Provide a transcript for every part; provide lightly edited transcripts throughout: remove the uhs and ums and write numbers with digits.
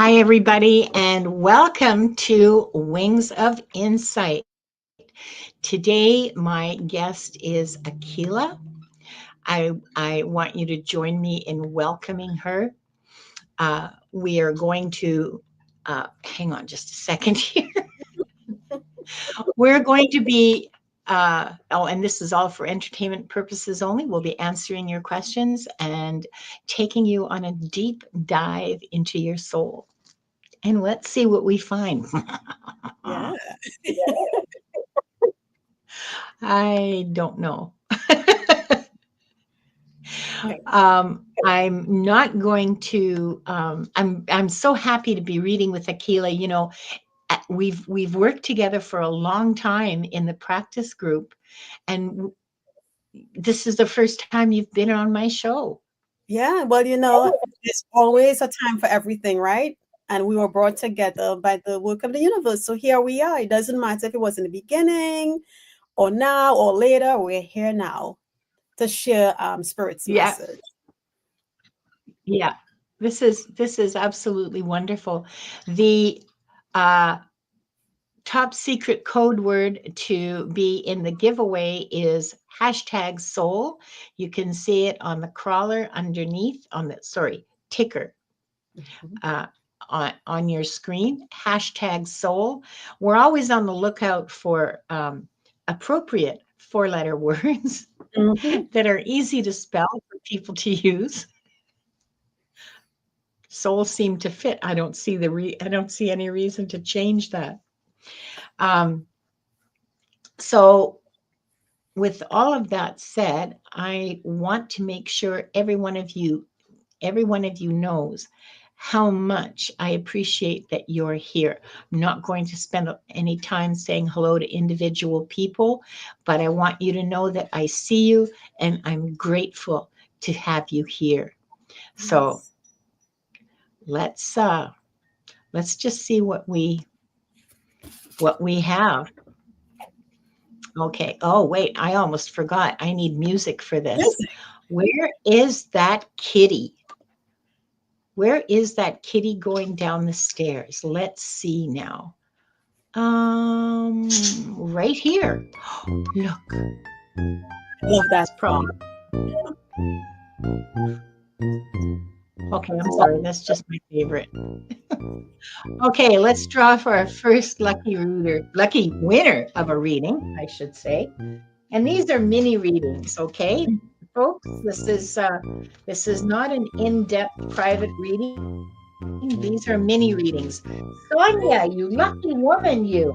Hi, everybody, and welcome to Wings of Insight. Today, my guest is Akela. I want you to join me in welcoming her. We are going to, hang on just a second here. We're going to be, and this is all for entertainment purposes only. We'll be answering your questions and taking you on a deep dive into your soul. And let's see what we find. Yeah. I don't know. Okay. I'm not going to. I'm so happy to be reading with Akela. You know, we've worked together for a long time in the practice group, and this is the first time you've been on my show. Yeah. Well, there's always a time for everything, right? And we were brought together by the work of the universe. So here we are. It doesn't matter if it was in the beginning or now or later. We're here now to share Spirit's Yeah, message. yeah. This is absolutely wonderful. The uh, top secret code word to be in the giveaway is hashtag soul. You can see it on the crawler underneath on the, sorry, ticker Mhm. uh, on your screen, hashtag soul. We're always on the lookout for appropriate four-letter words Mhm. that are easy to spell for people to use. Soul seemed to fit. I don't see I don't see any reason to change that. Um, so with all of that said, I want to make sure every one of you knows how much I appreciate that you're here. I'm not going to spend any time saying hello to individual people, but I want you to know that I see you and I'm grateful to have you here. So Yes. let's just see what we have. Okay. Oh, wait, I almost forgot. I need music for this. Music. Where is that kitty? Where is that kitty going down the stairs? Let's see now. Right here. Look, I love that it's song. probably okay. I'm sorry. That's just my favorite. Okay, let's draw for our first lucky winner of a reading, I should say. And these are mini readings, okay, folks. This is not an in-depth private reading. These are mini readings. Sonia, you lucky woman, you.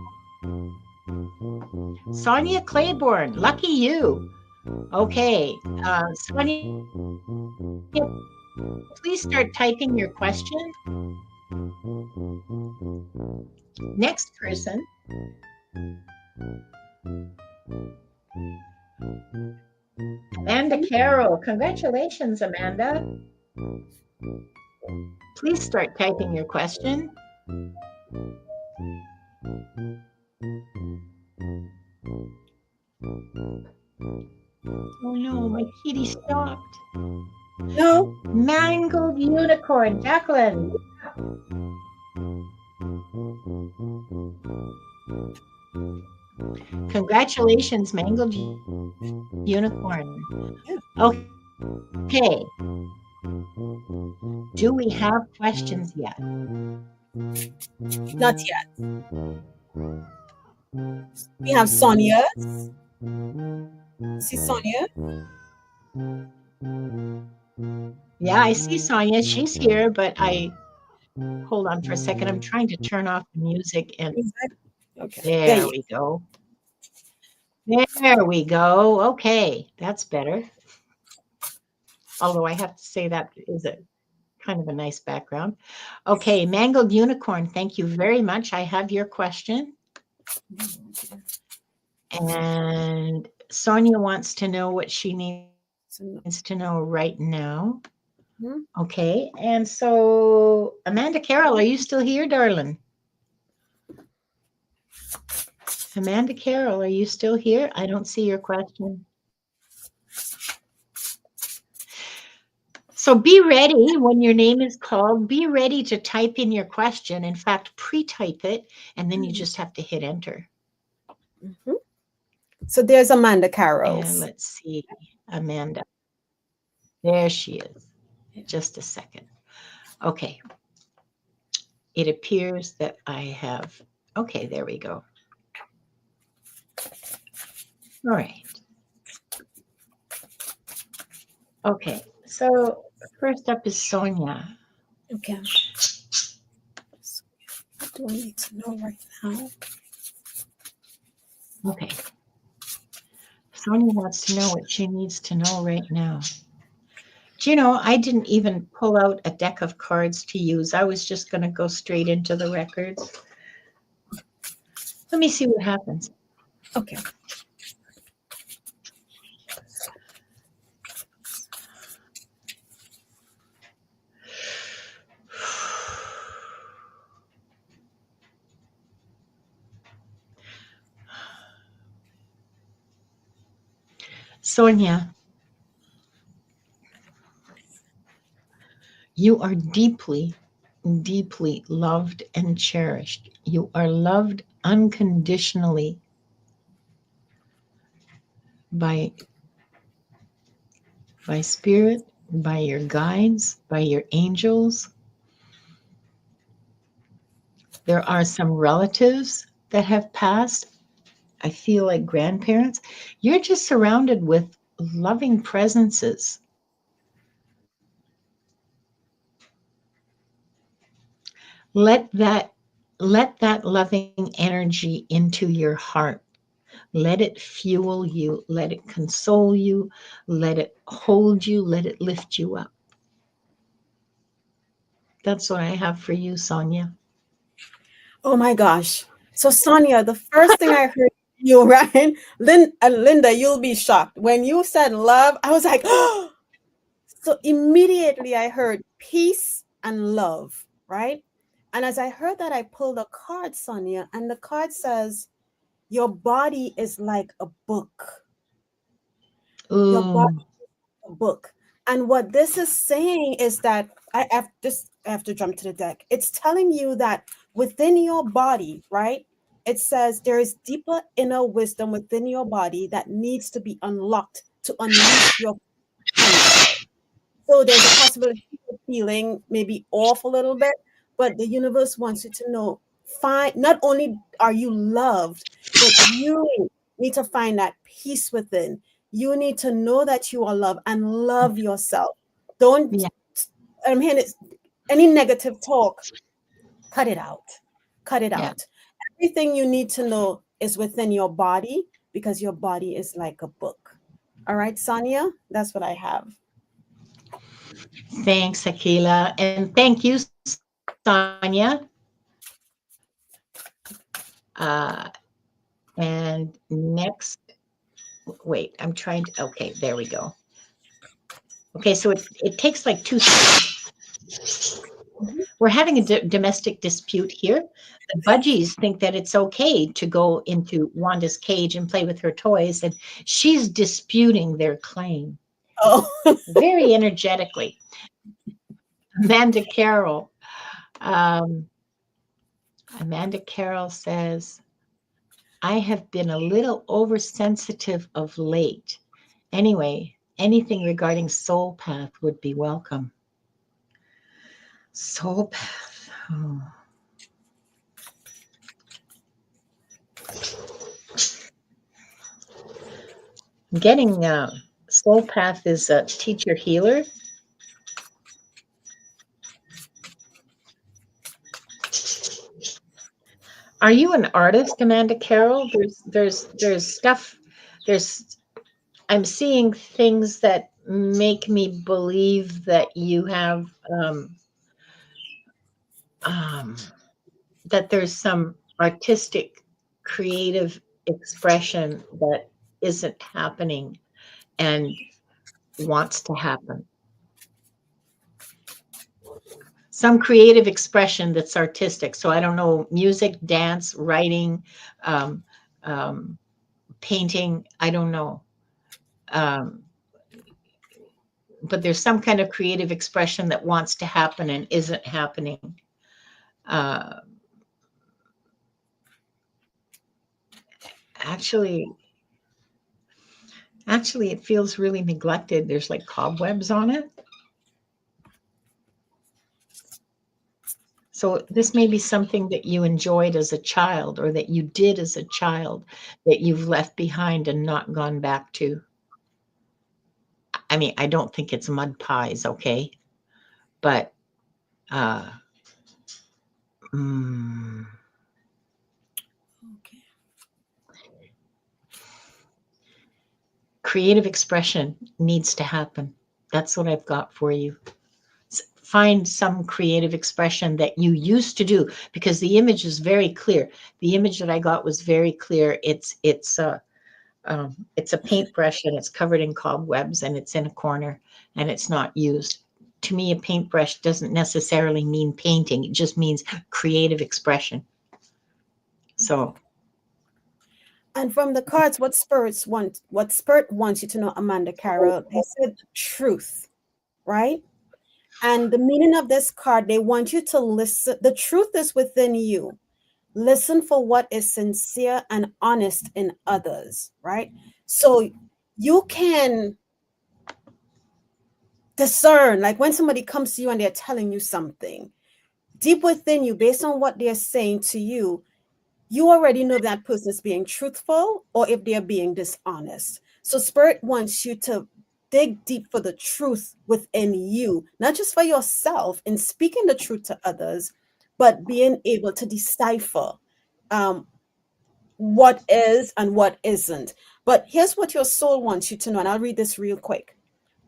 Sonia Claiborne, lucky you. Okay, Sonia, please start typing your question. Next person, Amanda Carroll. Congratulations, Amanda. Please start typing your question. Oh no, my kitty stopped. No. Mangled unicorn, Jacqueline. Congratulations, Mangled Unicorn. Yeah. Okay. Do we have questions yet? Not yet. We have Sonia. See Sonia? Yeah, I see Sonia. She's here, but hold on for a second. I'm trying to turn off the music and Is that- Okay. There there you we go. There we go. Okay, that's better. Although I have to say that is a kind of a nice background. Okay, Mangled Unicorn, thank you very much. I have your question. And Sonia wants to know what she needs to know so, right now. mhm. Okay, and so Amanda Carroll, are you still here, darling? Amanda Carroll, are you still here? I don't see your question. So be ready when your name is called. Be ready to type in your question. In fact, pre-type it, and then you just have to hit enter. Mhm. So there's Amanda And Carroll's. let's see, Amanda. There she is. Just a second. Okay. It appears that I have. Okay, there we go. All right. Okay. So first up is Sonia. Okay. So what do I need to know right now? Okay. Sonia wants to know what she needs to know right now. Do you know, I didn't even pull out a deck of cards to use. I was just going to go straight into the records. Let me see what happens. Okay. Sonia, you are deeply, deeply loved and cherished. You are loved unconditionally by spirit, by your guides, by your angels. There are some relatives that have passed. I feel like grandparents. You're just surrounded with loving presences. Let that loving energy into your heart. Let it fuel you, let it console you, let it hold you, let it lift you up. That's what I have for you, Sonia. Oh my gosh. So Sonia, the first thing I heard you, right? Linda, you'll be shocked. When you said love, I was like, oh. So immediately I heard peace and love, right? And as I heard that, I pulled a card, Sonia, and the card says, your body is like a book. Your body Ooh, is a book. And what this is saying is that I have to jump to the deck. It's telling you that within your body, right? It says there is deeper inner wisdom within your body that needs to be unlocked to unleash your potential. So there's a possibility of feeling maybe off a little bit, but the universe wants you to know, find not only are you loved, but you need to find that peace within. You need to know that you are loved and love yourself. Don't yeah, I'm hearing it, any negative talk, cut it out. Cut it yeah. out. Everything you need to know is within your body because your body is like a book. All right, Sonia, that's what I have. Thanks, Akela. And thank you, Sonia. And next, wait, I'm trying to, okay, there we go. Okay, so it takes like 2 seconds. Mhm. We're having a domestic dispute here. The budgies think that it's okay to go into Wanda's cage and play with her toys, and she's disputing their claim Oh. very energetically. Amanda Carroll. Um, Amanda Carroll says, I have been a little oversensitive of late. Anyway, anything regarding Soul Path would be welcome. Soul Path. Oh. Getting Soul Path is a teacher healer. Are you an artist, Amanda Carroll? There's stuff. There's I'm seeing things that make me believe that you have um, that there's some artistic, creative expression that isn't happening and wants to happen. Some creative expression that's artistic. So I don't know, music, dance, writing, um, um, painting. I don't know. Um, but there's some kind of creative expression that wants to happen and isn't happening. Uh, actually, actually, it feels really neglected. There's like cobwebs on it. So this may be something that you enjoyed as a child or that you did as a child that you've left behind and not gone back to. I mean, I don't think it's mud pies, okay? But uh, mm, Okay. creative expression needs to happen. That's what I've got for you. Find some creative expression that you used to do, because the image is very clear. The image that I got was very clear. It's a paintbrush and it's covered in cobwebs and it's in a corner and it's not used. To me, a paintbrush doesn't necessarily mean painting. It just means creative expression. So, And from the cards, what spirit wants you to know, Amanda Carroll, they said truth, right? And the meaning of this card, they want you to listen. The truth is within you. Listen for what is sincere and honest in others, right? So you can discern, like when somebody comes to you and they're telling you something deep within you, based on what they're saying to you, you already know if that person is being truthful or if they're being dishonest. So spirit wants you to dig deep for the truth within you, not just for yourself in speaking the truth to others, but being able to decipher um, what is and what isn't. But here's what your soul wants you to know, and I'll read this real quick.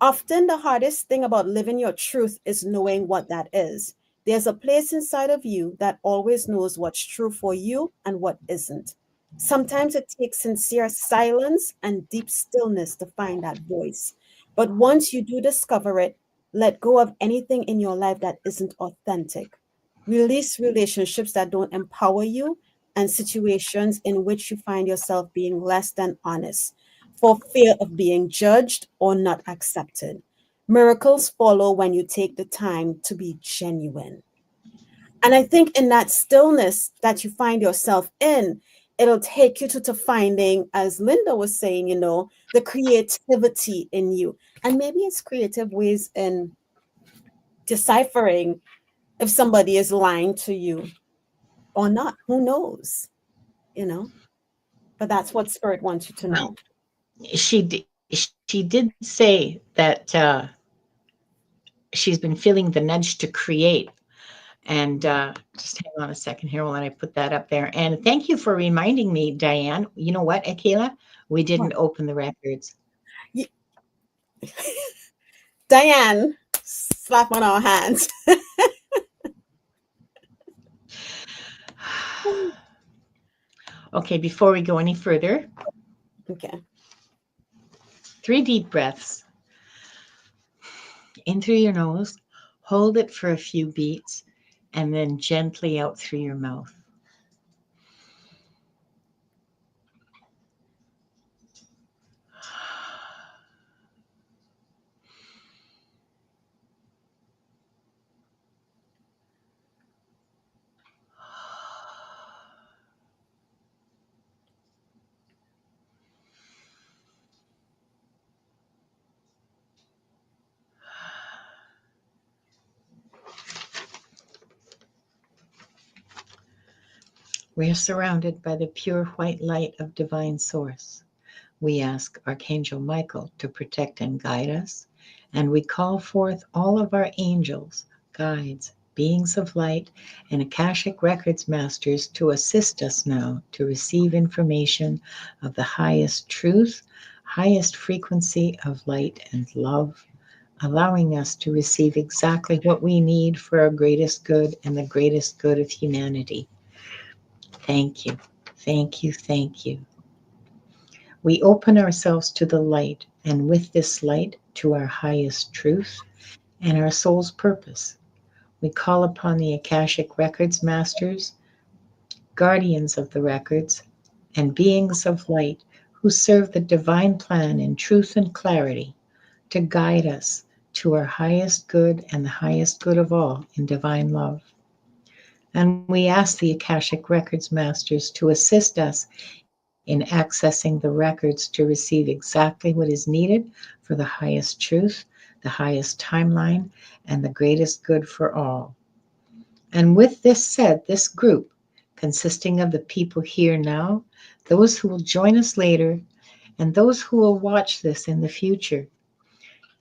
Often the hardest thing about living your truth is knowing what that is. There's a place inside of you that always knows what's true for you and what isn't. Sometimes it takes sincere silence and deep stillness to find that voice. But once you do discover it, let go of anything in your life that isn't authentic. Release relationships that don't empower you and situations in which you find yourself being less than honest for fear of being judged or not accepted. Miracles follow when you take the time to be genuine. And I think in that stillness that you find yourself in, it'll take you to finding, as Linda was saying, the creativity in you. And maybe it's creative ways in deciphering if somebody is lying to you or not. Who knows? You know? But that's what spirit wants you to well, know. she did say that she's been feeling the nudge to create. And just hang on a second here while I put that up there. And thank you for reminding me, Diane. You know what, Akela? We didn't What? open the records. Diane, slap on our hands. Okay, before we go any further, Okay. 3 deep breaths in through your nose, hold it for a few beats, and then gently out through your mouth. We are surrounded by the pure white light of divine source. We ask Archangel Michael to protect and guide us, and we call forth all of our angels, guides, beings of light, and Akashic Records masters to assist us now to receive information of the highest truth, highest frequency of light and love, allowing us to receive exactly what we need for our greatest good and the greatest good of humanity. Thank you, thank you, thank you. We open ourselves to the light, and with this light, to our highest truth and our soul's purpose. We call upon the Akashic Records masters, guardians of the records, and beings of light who serve the divine plan in truth and clarity to guide us to our highest good and the highest good of all in divine love. And we ask the Akashic Records Masters to assist us in accessing the records to receive exactly what is needed for the highest truth, the highest timeline, and the greatest good for all. And with this said, this group, consisting of the people here now, those who will join us later, and those who will watch this in the future,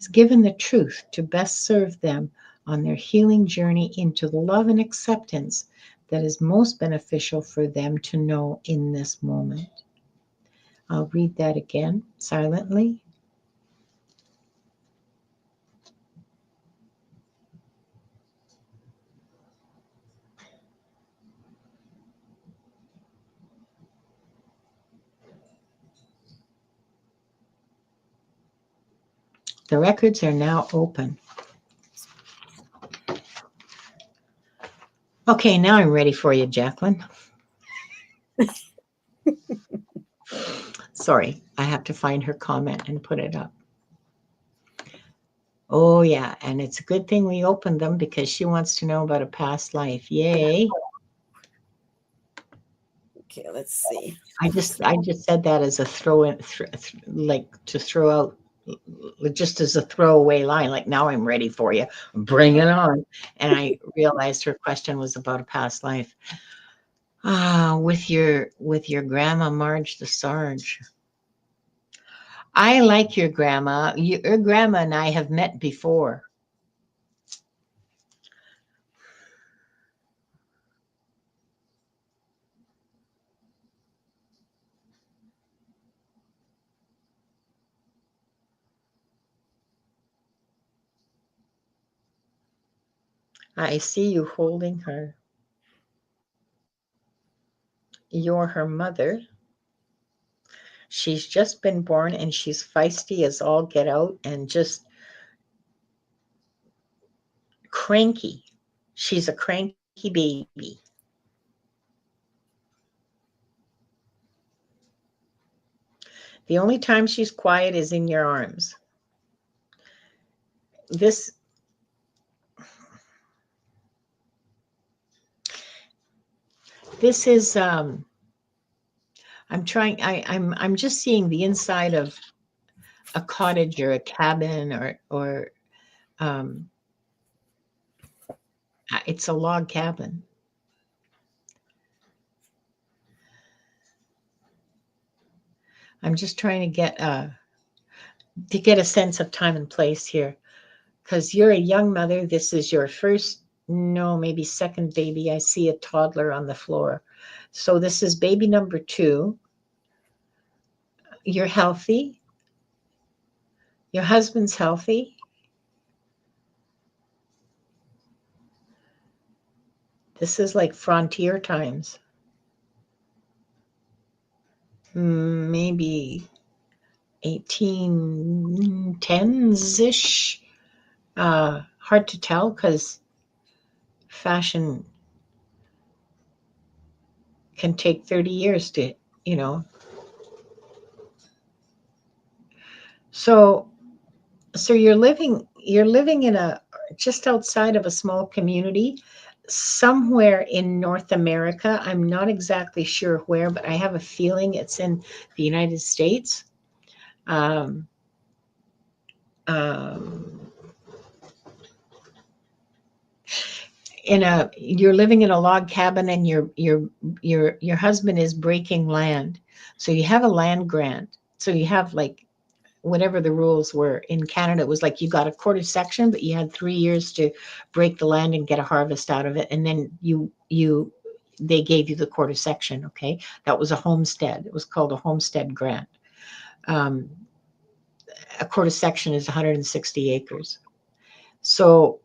is given the truth to best serve them on their healing journey into the love and acceptance that is most beneficial for them to know in this moment. I'll read that again silently. The records are now open. Okay, now I'm ready for you, Jacqueline. Sorry, I have to find her comment and put it up. Oh, yeah, and it's a good thing we opened them because she wants to know about a past life. Yay. Okay, let's see. I just said that as a like to throw out, just as a throwaway line, like now I'm ready for you, bring it on. And I realized her question was about a past life. With your grandma Marge the Sarge. I like your grandma. Your grandma and I have met before. I see you holding her. You're her mother. She's just been born and she's feisty as all get out and just cranky. She's a cranky baby. The only time she's quiet is in your arms. This is I'm just seeing the inside of a cottage or a cabin or um, it's a log cabin. I'm just trying to get a sense of time and place here, because you're a young mother. This is your first, no, maybe second baby. I see a toddler on the floor. So this is baby number 2. You're healthy. Your husband's healthy. This is like frontier times. Maybe 1810s-ish. Hard to tell because fashion can take 30 years to, you know. So you're living in a just outside of a small community somewhere in North America. I'm not exactly sure where, but I have a feeling it's in the United States. You're living in a log cabin and your husband is breaking land. So you have a land grant. So you have like whatever the rules were. In Canada, it was like you got a quarter section, but you had 3 years to break the land and get a harvest out of it. And then they gave you the quarter section. Okay. That was a homestead. It was called a homestead grant. A quarter section is 160 acres. So,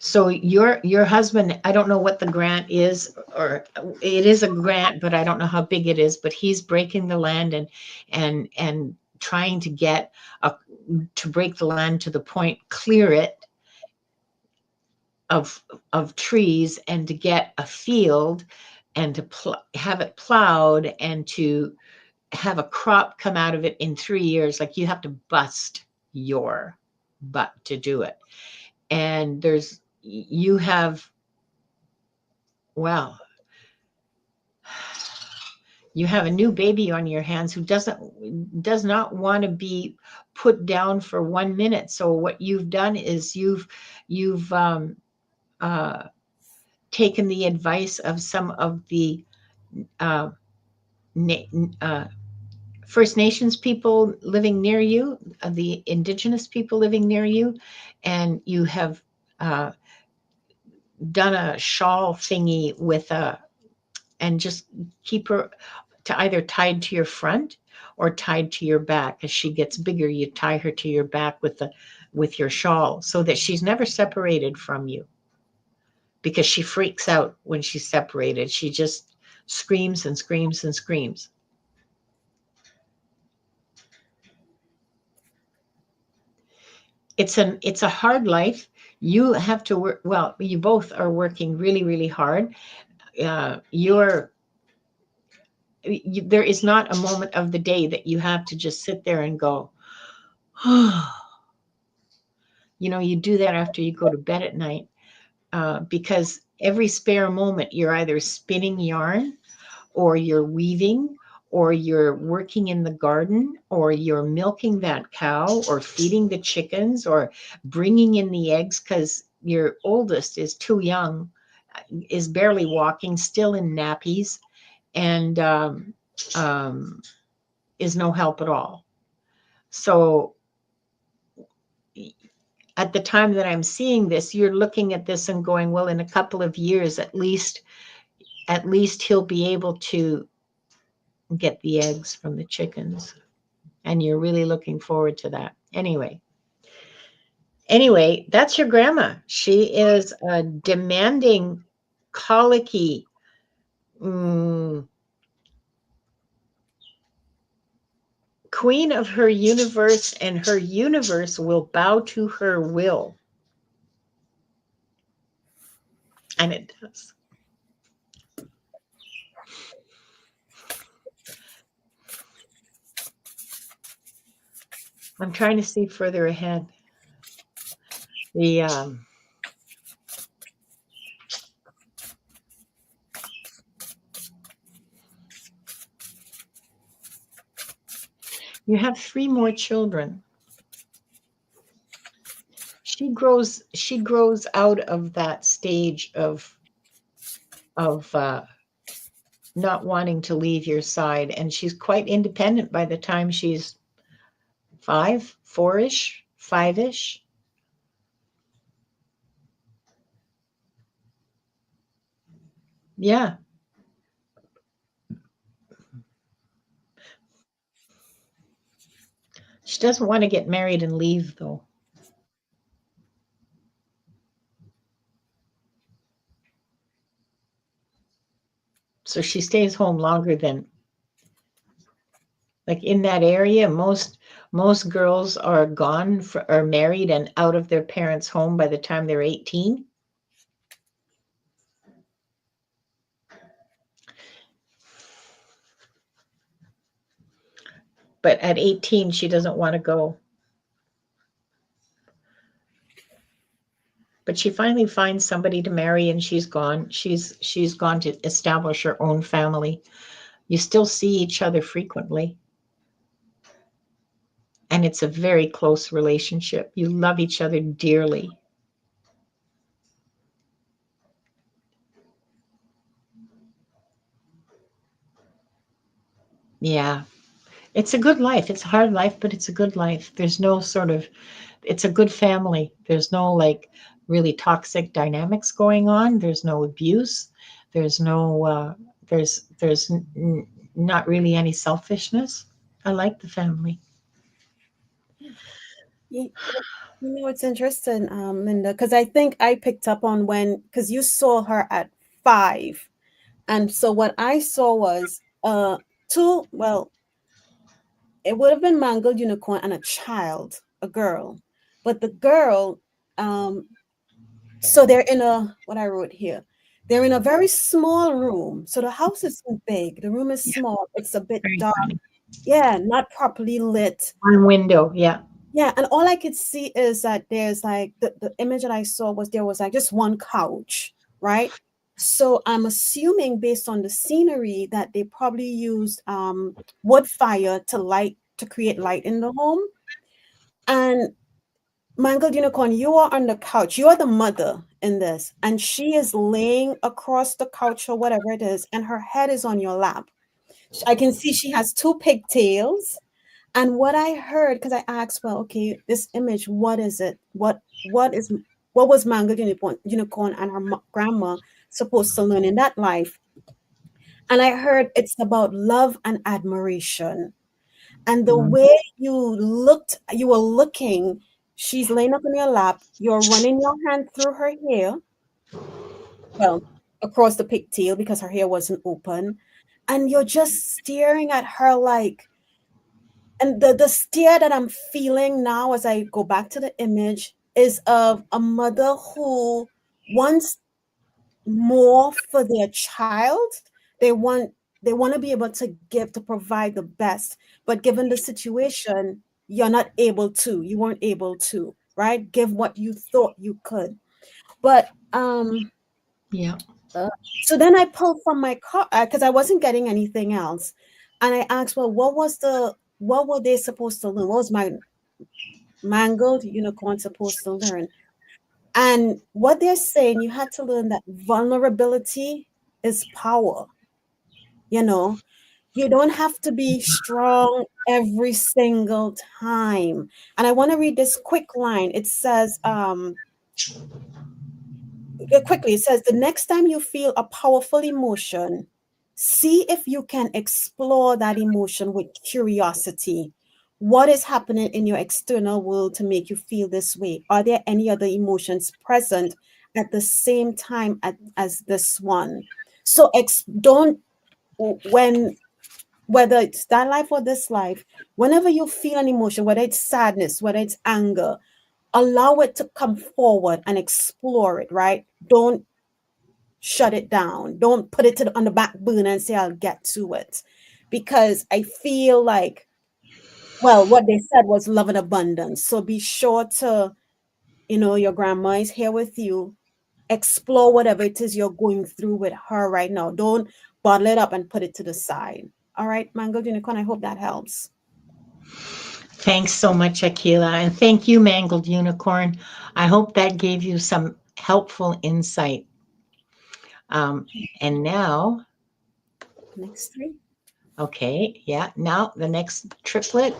so your husband, I don't know what the grant is, or it is a grant, but I don't know how big it is, but he's breaking the land and trying to get to break the land to the point, clear it of trees and to get a field and to have it plowed and to have a crop come out of it in 3 years, like you have to bust your butt to do it. And you have, well, you have a new baby on your hands who does not want to be put down for 1 minute. So what you've done is you've uh, taken the advice of some of the uh, uh, First Nations people living near you, the indigenous people living near you, and you have uh, done a shawl thingy with and just keep her to either tied to your front or tied to your back. As she gets bigger, you tie her to your back with your shawl so that she's never separated from you, because she freaks out when she's separated. She just screams and screams and screams. It's a hard life. You have to work. Well, you both are working really, really hard. You're there is not a moment of the day that you have to just sit there and go, oh. You do that after you go to bed at night, because every spare moment you're either spinning yarn, or you're weaving, or you're working in the garden, or you're milking that cow, or feeding the chickens, or bringing in the eggs, because your oldest is too young, is barely walking, still in nappies, and um, is no help at all. So at the time that I'm seeing this, you're looking at this and going, well, in a couple of years, at least he'll be able to get the eggs from the chickens. And you're really looking forward to that. Anyway, that's your grandma. She is a demanding, colicky, mm, queen of her universe, and her universe will bow to her will. And it does. I'm trying to see further ahead. The You have 3 more children. She grows out of that stage of not wanting to leave your side, and she's quite independent by the time she's 4-ish, 5-ish. Yeah, she doesn't want to get married and leave though. So she stays home longer than, like, in that area. Most girls are are married and out of their parents' home by the time they're 18. But at 18, she doesn't want to go. But she finally finds somebody to marry, and she's gone. She's gone to establish her own family. You still see each other frequently, and it's a very close relationship. You love each other dearly. Yeah, it's a good life. It's a hard life, but it's a good life. There's no sort of, it's a good family. There's no like really toxic dynamics going on. There's no abuse. There's no not really any selfishness. I like the family. You, it's interesting, Linda, because I think I picked up on because you saw her at 5. And so what I saw was two, well, it would have been mangled unicorn and a child, a girl. But the girl, so they're in what I wrote here. They're in a very small room. So the house isn't big. The room is Yeah, small. It's a bit very dark. funny. Yeah, not properly lit. One window. Yeah. Yeah, and all I could see is that there's like the image that I saw was there was like just one couch, right? So I'm assuming based on the scenery that they probably used wood fire to create light in the home. And Mangled Unicorn, you are on the couch. You are the mother in this, and she is laying across the couch or whatever it is, and her head is on your lap. I can see she has two pigtails. And what I heard, because I asked, well, okay, this image, what is it? What was Mangled Unicorn and her grandma supposed to learn in that life? And I heard it's about love and admiration. And the Mm, way you were looking, she's laying up in your lap, you're running your hand through her hair, well, across the pigtail because her hair wasn't open, and you're just staring at her like, and the stare that I'm feeling now as I go back to the image is of a mother who wants more for their child. They want they want to be able to give to provide the best, but given the situation, you're not able to. You weren't able to, right? Give what you thought you could. But yeah. uh, so then I pulled from my car because I wasn't getting anything else, and I asked, well, what were they supposed to learn? What was my mangled unicorn supposed to learn? And what they're saying, you had to learn that vulnerability is power. You know, you don't have to be strong every single time. And I want to read this quick line. It says, quickly, it says, the next time you feel a powerful emotion, see if you can explore that emotion with curiosity. What is happening in your external world to make you feel this way? Are there any other emotions present at the same time as this one? So don't when whether it's that life or this life, whenever you feel an emotion, whether it's sadness, whether it's anger, allow it to come forward and explore it, right? Don't shut it down. Don't put it on the back burner and say, I'll get to it. Because I feel like, well, what they said was love and abundance. So be sure to, your grandma is here with you. Explore whatever it is you're going through with her right now. Don't bottle it up and put it to the side. All right, Mango Unicorn, I hope that helps. Thanks so much, Akila. And thank you, Mangled Unicorn. I hope that gave you some helpful insight. Um, and now, Next three. okay, yeah, now the next triplet.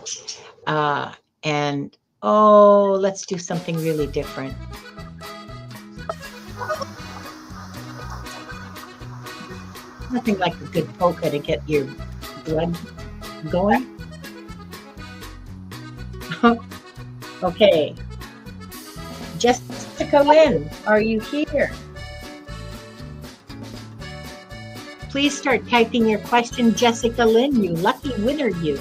Uh, and oh, let's do something really different. Nothing like a good polka to get your blood going. Okay, Jessica Lynn, are you here? Please start typing your question, Jessica Lynn, you lucky winner, you.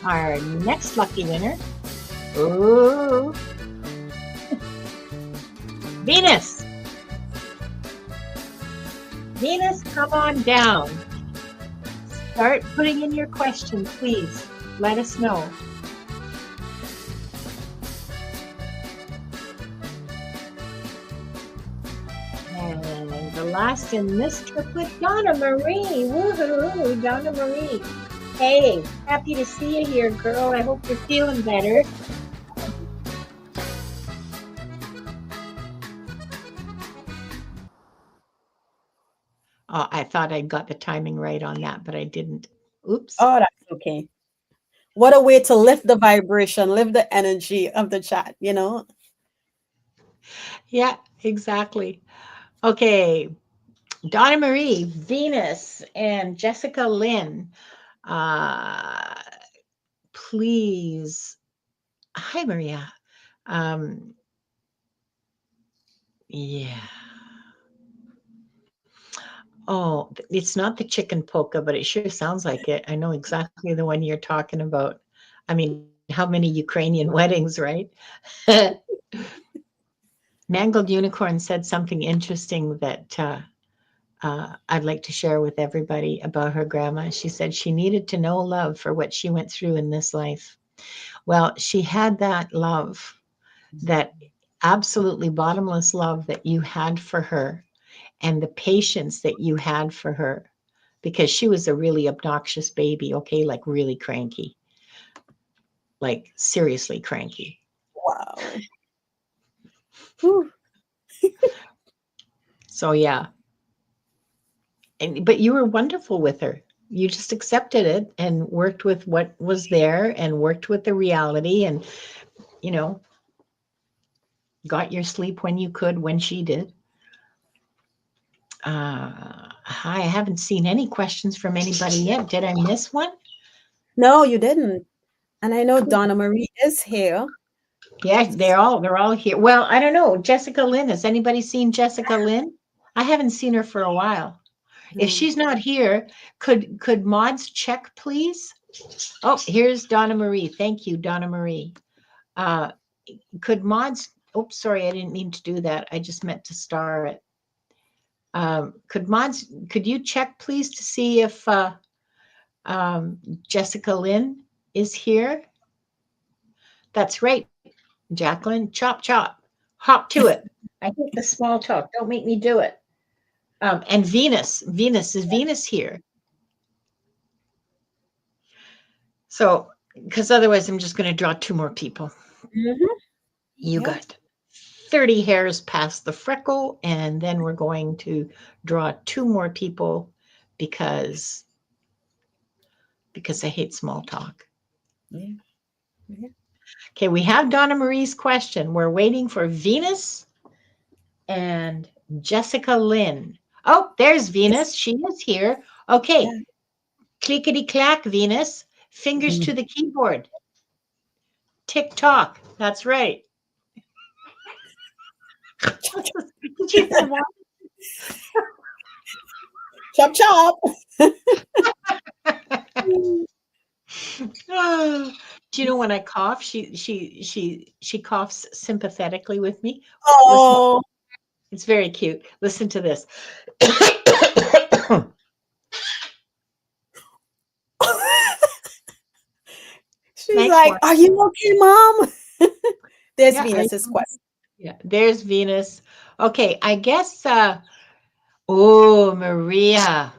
Our next lucky winner. Ooh, Venus. Venus, come on down. Start putting in your question, please. Let us know. And the last in this triplet, Donna Marie. Woohoo, Donna Marie. Hey, happy to see you here, girl. I hope you're feeling better. I thought I got the timing right on that, but I didn't. Oops. Oh, that's okay. What a way to lift the vibration, lift the energy of the chat. Yeah, exactly. Okay. Donna Marie, Venus, and Jessica Lynn. Uh, please. Hi, Maria. Um, yeah. Oh, it's not the chicken polka, but it sure sounds like it. I know exactly the one you're talking about. I mean, how many Ukrainian weddings, right? Mangled Unicorn said something interesting that I'd like to share with everybody about her grandma. She said she needed to know love for what she went through in this life. Well, she had that love, that absolutely bottomless love that you had for her, and the patience that you had for her, because she was a really obnoxious baby, okay, like really cranky, like seriously cranky. Wow. Whew. So yeah, and but you were wonderful with her. You just accepted it and worked with what was there and worked with the reality, and you know, got your sleep when you could, when she did. I haven't seen any questions from anybody yet. Did I miss one? No, you didn't. And I know Cool. Donna Marie is here. Yeah, they're all here. Well, I don't know. Jessica Lynn. Has anybody seen Jessica Lynn? I haven't seen her for a while. If No. she's not here, could mods check, please? Oh, here's Donna Marie. Thank you, Donna Marie. Uh, could mods? Oops, sorry, I didn't mean to do that. I just meant to star it. Could you check, please, to see if Jessica Lynn is here? That's right, Jacqueline. Chop, chop. Hop to it. I hate the small talk. Don't make me do it. And Venus. Is Venus here? So, because otherwise I'm just going to draw two more people. Mhm. You Yeah. got 30 hairs past the freckle, and then we're going to draw two more people because I hate small talk. Yeah. Yeah. Okay, we have Donna Marie's question. We're waiting for Venus and Jessica Lynn. Oh, there's Venus. She is here. Okay, Yeah. clickety clack, Venus. Fingers to Mhm. the keyboard. Tick tock. That's right. Did you hear Chop chop. Ah, do you know when I cough, she coughs sympathetically with me. Listen, Oh. it's very cute. Listen to this. She's Thanks, like, Mark. "Are you okay, mom?" There's Yeah, Venus's question. yeah. There's Venus. Okay, I guess. Oh, Maria.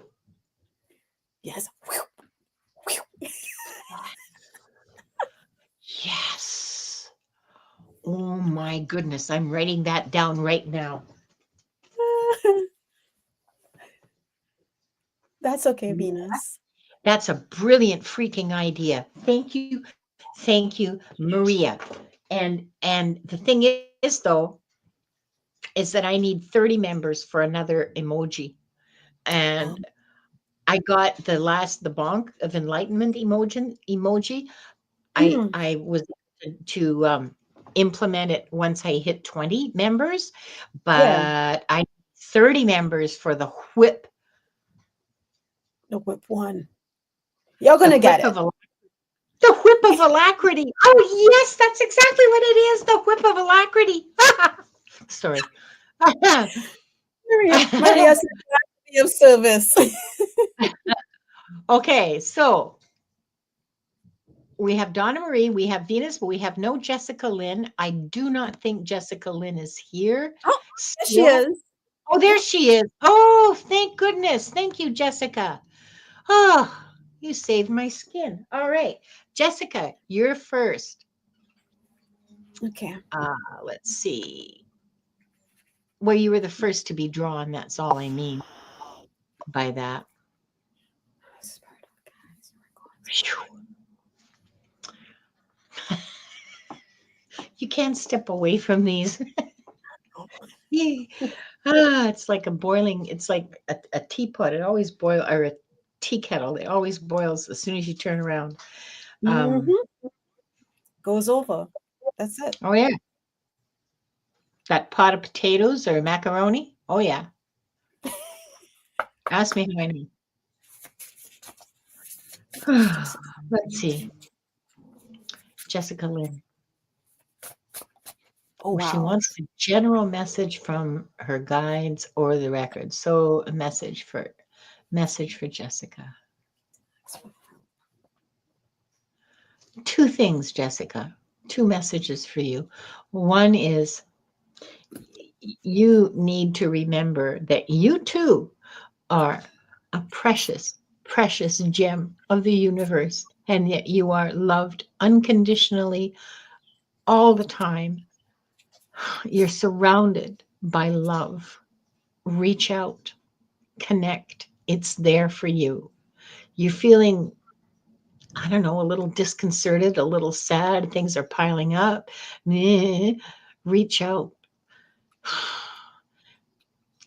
Yes. Yes. Oh my goodness, I'm writing that down right now. That's okay, Venus. That's a brilliant freaking idea. Thank you, Maria. And the thing is though, is that I need 30 members for another emoji. And Um, I got the bonk of enlightenment emoji. mm, I was to implement it once I hit 20 members, yeah, but I need 30 members for the whip one. You're the gonna get whip it. of the whip of alacrity. Oh yes, that's exactly what it is. The whip of alacrity. Sorry. Maria said, "Glad to be of service." Okay, so we have Donna Marie, we have Venus, but we have no Jessica Lynn. I do not think Jessica Lynn is here Oh, there she still. is. Oh, there Yep. she is. Oh, thank goodness. Thank you, Jessica. Oh, you saved my skin. All right. Jessica, you're first. Okay. Let's see. Well, you were the first to be drawn. That's all I mean by that. You can't step away from these. Yeah. It's like it's like a teapot. It always boils, or a tea kettle. It always boils as soon as you turn around. Um, Hmm. Goes over. That's it. oh yeah, that pot of potatoes or macaroni. Oh yeah, ask me how I know. Just Let's see, Jessica Lynn. Oh, She wow. wants a general message from her guides or the records. So a message for Jessica. Two things, Jessica. Two messages for you. One is you need to remember that you too are a precious, precious gem of the universe, and yet you are loved unconditionally all the time. You're surrounded by love. Reach out, connect. It's there for you. You're feeling, I don't know, a little disconcerted, a little sad, things are piling up. Meh. Reach out.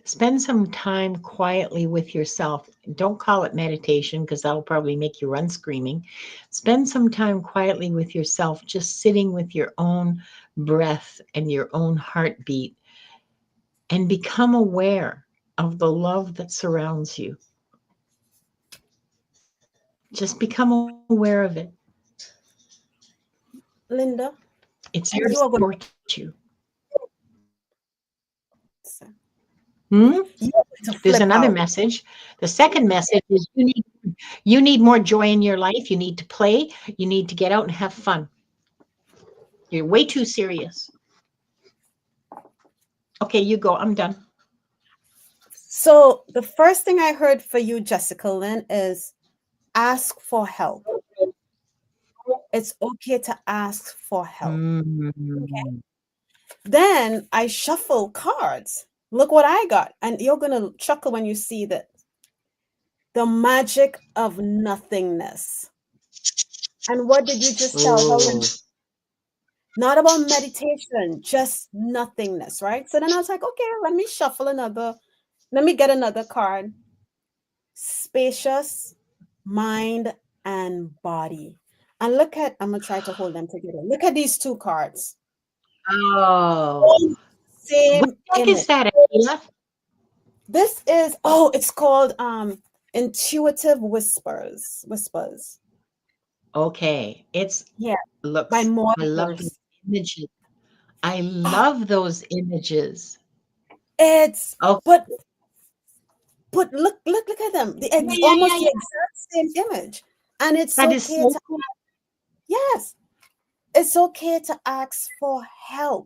Spend some time quietly with yourself. Don't call it meditation because that'll probably make you run screaming. Spend some time quietly with yourself, just sitting with your own breath and your own heartbeat, and become aware of the love that surrounds you. Just become aware of it. Linda, It's there to you are going support you. to, Hmm? you are going to There's flip another out. message. The second message is you need more joy in your life. You need to play. You need to get out and have fun. You're way too serious. Okay, you go. I'm done. So the first thing I heard for you, Jessica Lynn, is ask for help. It's okay to ask for help. Mm. Then I shuffle cards. Look what I got. And you're going to chuckle when you see that. The magic of nothingness. And what did you just tell her? Oh. Not about meditation, just nothingness, right? So then I was like, okay, let me get another card. Spacious mind and body. And I'm going to try to hold them together. Look at these two cards. Oh. One What same deck is image. that, Akela? It's called Intuitive Whispers. Whispers. Okay. It's Yeah, by looks. I love the Morpheus. images. I Ah, love those images. it's Oh, but look at them. yeah, It's yeah, almost yeah, the yeah. exact same image. And it's That is okay so to cool. yes, it's okay to ask for help.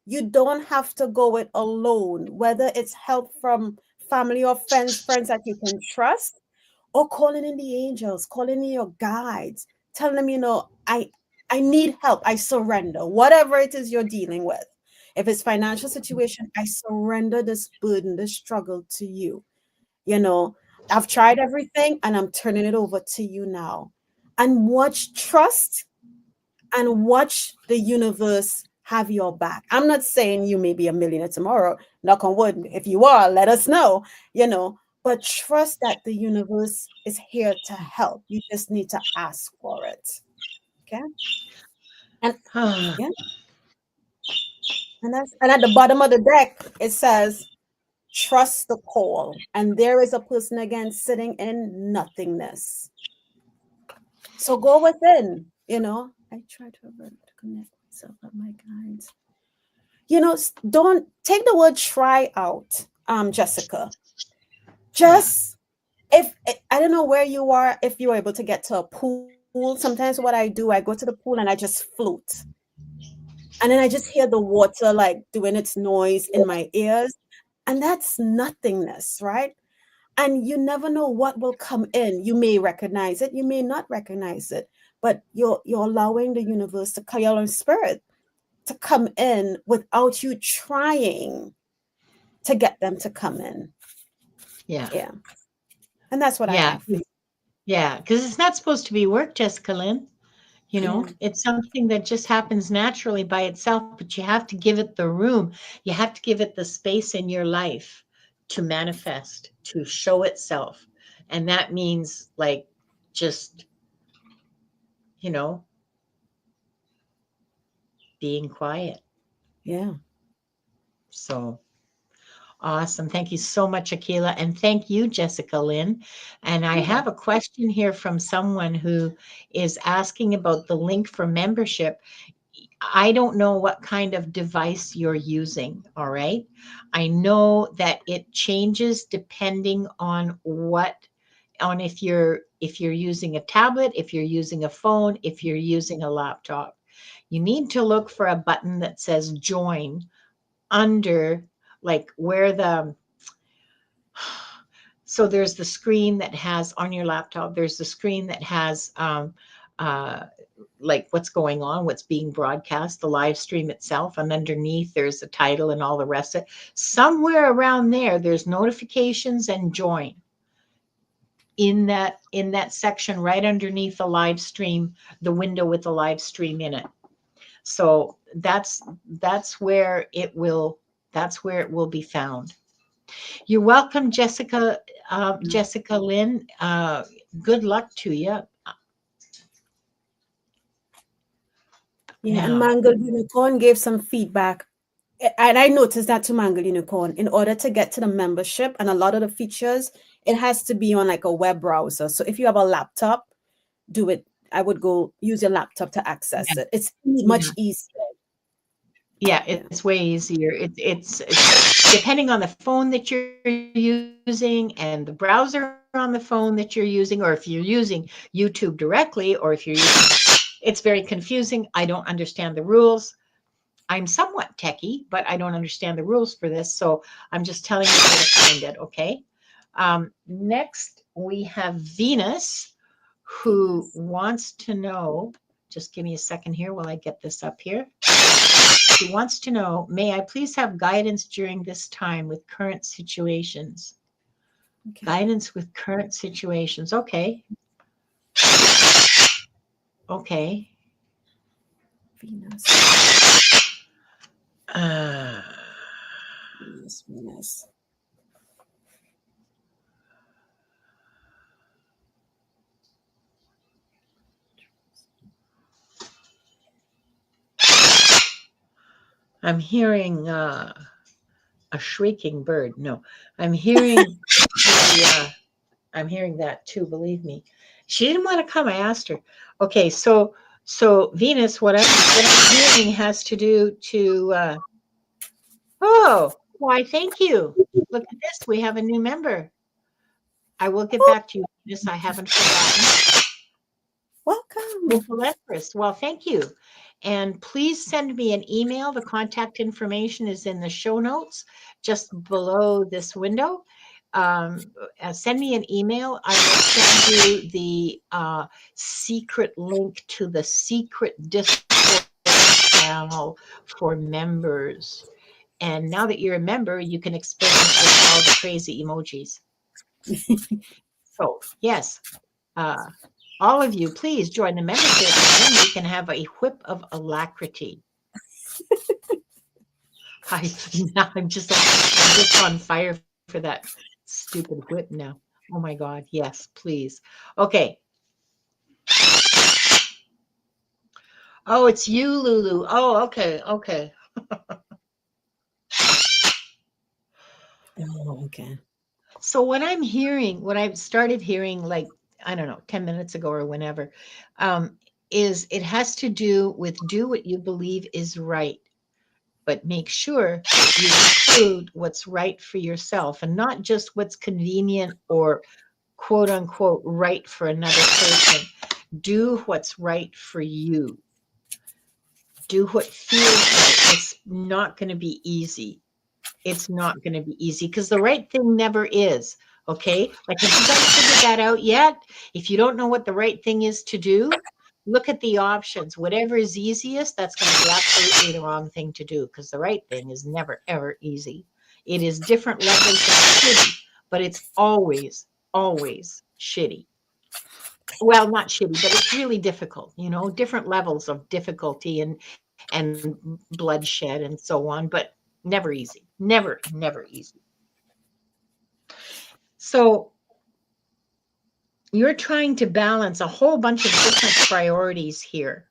You don't have to go it alone, whether it's help from family or friends that you can trust, or calling in the angels, calling in your guides, telling them, I need help. I surrender. Whatever it is you're dealing with. If it's financial situation, I surrender this burden, this struggle to you. You know, I've tried everything and I'm turning it over to you now. And trust and watch the universe have your back. I'm not saying you may be a millionaire tomorrow. Knock on wood. If you are, let us know, but trust that the universe is here to help. You just need to ask for it. Okay. And yeah, and at the bottom of the deck, it says, trust the call. And there is a person again sitting in nothingness. So go within. I try to connect myself with my guides. Don't take the word try out, Jessica. Yeah. Just if I don't know where you are, if you're able to get to a pool. Sometimes what I do, I go to the pool and I just float. And then I just hear the water like doing its noise in my ears. And that's nothingness, right? And you never know what will come in. You may recognize it, you may not recognize it, but you're allowing the universe to call your spirit to come in without you trying to get them to come in. Yeah. Yeah. And that's what I Yeah. have for you. Yeah. Because it's not supposed to be work, Jessica Lynn. Yeah. It's something that just happens naturally by itself, but you have to give it the room. You have to give it the space in your life to manifest, to show itself. And that means like just, you know, being quiet. Yeah. So awesome. Thank you so much, Akela. And thank you, Jessica Lynn. And I Yeah. have a question here from someone who is asking about the link for membership. I don't know what kind of device you're using, all right? I know that it changes depending on if you're using a tablet, if you're using a phone, if you're using a laptop. You need to look for a button that says join under, like where the so there's the screen that has on your laptop, there's the screen that has uh, like what's going on, what's being broadcast, the live stream itself, and underneath there's the title and all the rest of it. Somewhere around there, there's notifications and join in that section right underneath the live stream, the window with the live stream in it. So that's where it will be found. You're welcome, Jessica. Jessica Lynn. Good luck to you. Yeah, and Now, Mangled Unicorn gave some feedback. And I noticed that to Mangled Unicorn, in order to get to the membership and a lot of the features, it has to be on like a web browser. So if you have a laptop, do it. I would go use your laptop to access yeah, it. It's yeah, much easier. yeah, Yeah. it's way easier. It's depending on the phone that you're using and the browser on the phone that you're using, or if you're using YouTube directly, or if you're using, it's very confusing. I don't understand the rules. I'm somewhat techie, but I don't understand the rules for this. So I'm just telling you how to find it, okay? Next, we have Venus, who Venus. wants to know, just give me a second here while I get this up here. She wants to know, may I please have guidance during this time with current situations? Okay. Guidance with current situations. Okay. Okay. Venus. Uh, Venus. Venus. I'm hearing a shrieking bird. No, I'm hearing the, I'm hearing that too, believe me. She didn't want to come. I asked her. Okay, so Venus, what I'm hearing has to do to oh, why thank you. Look at this. We have a new member. I will get Oh, back to you, Venus. I haven't forgotten. welcome. Opal Empress. Well, thank you. And please send me an email. The contact information is in the show notes just below this window. Send me an email. I will send you the secret link to the secret Discord channel for members. And now that you're a member, you can experiment with all the crazy emojis. So, yes, uh, all of you, please join the membership, and then we can have a whip of alacrity. I now I'm just on fire for that stupid whip now. Oh my God, yes, please. Okay. Oh, it's you, Lulu. Oh, okay, okay. Oh, okay. So what I've started hearing, like, I don't know, 10 minutes ago or whenever, um, is it has to do with do what you believe is right, but make sure you include what's right for yourself and not just what's convenient or quote unquote right for another person. Do what's right for you. Do what feels right. It's not going to be easy. It's not going to be easy because the right thing never is. Okay. Like, have you guys figured that out yet? If you don't know what the right thing is to do, look at the options. Whatever is easiest, that's going to be absolutely the wrong thing to do because the right thing is never, ever easy. It is different levels of shitty, but it's always, always shitty. Well, not shitty, but it's really difficult, different levels of difficulty and bloodshed and so on, but never easy. Never easy. So you're trying to balance a whole bunch of different priorities here,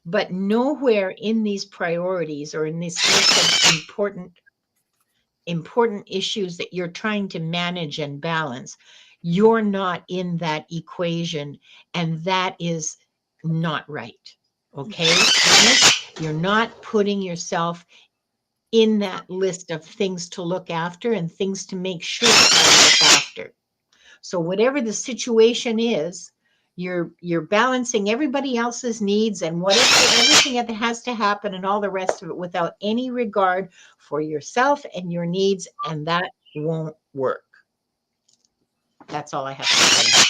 but nowhere in these priorities or in this list of important issues that you're trying to manage and balance, you're not in that equation, and that is not right. Okay, You're not putting yourself in that list of things to look after and things to make sure that you look after. So whatever the situation is, you're balancing everybody else's needs and whatever everything that has to happen and all the rest of it without any regard for yourself and your needs, and that won't work. That's all I have to say.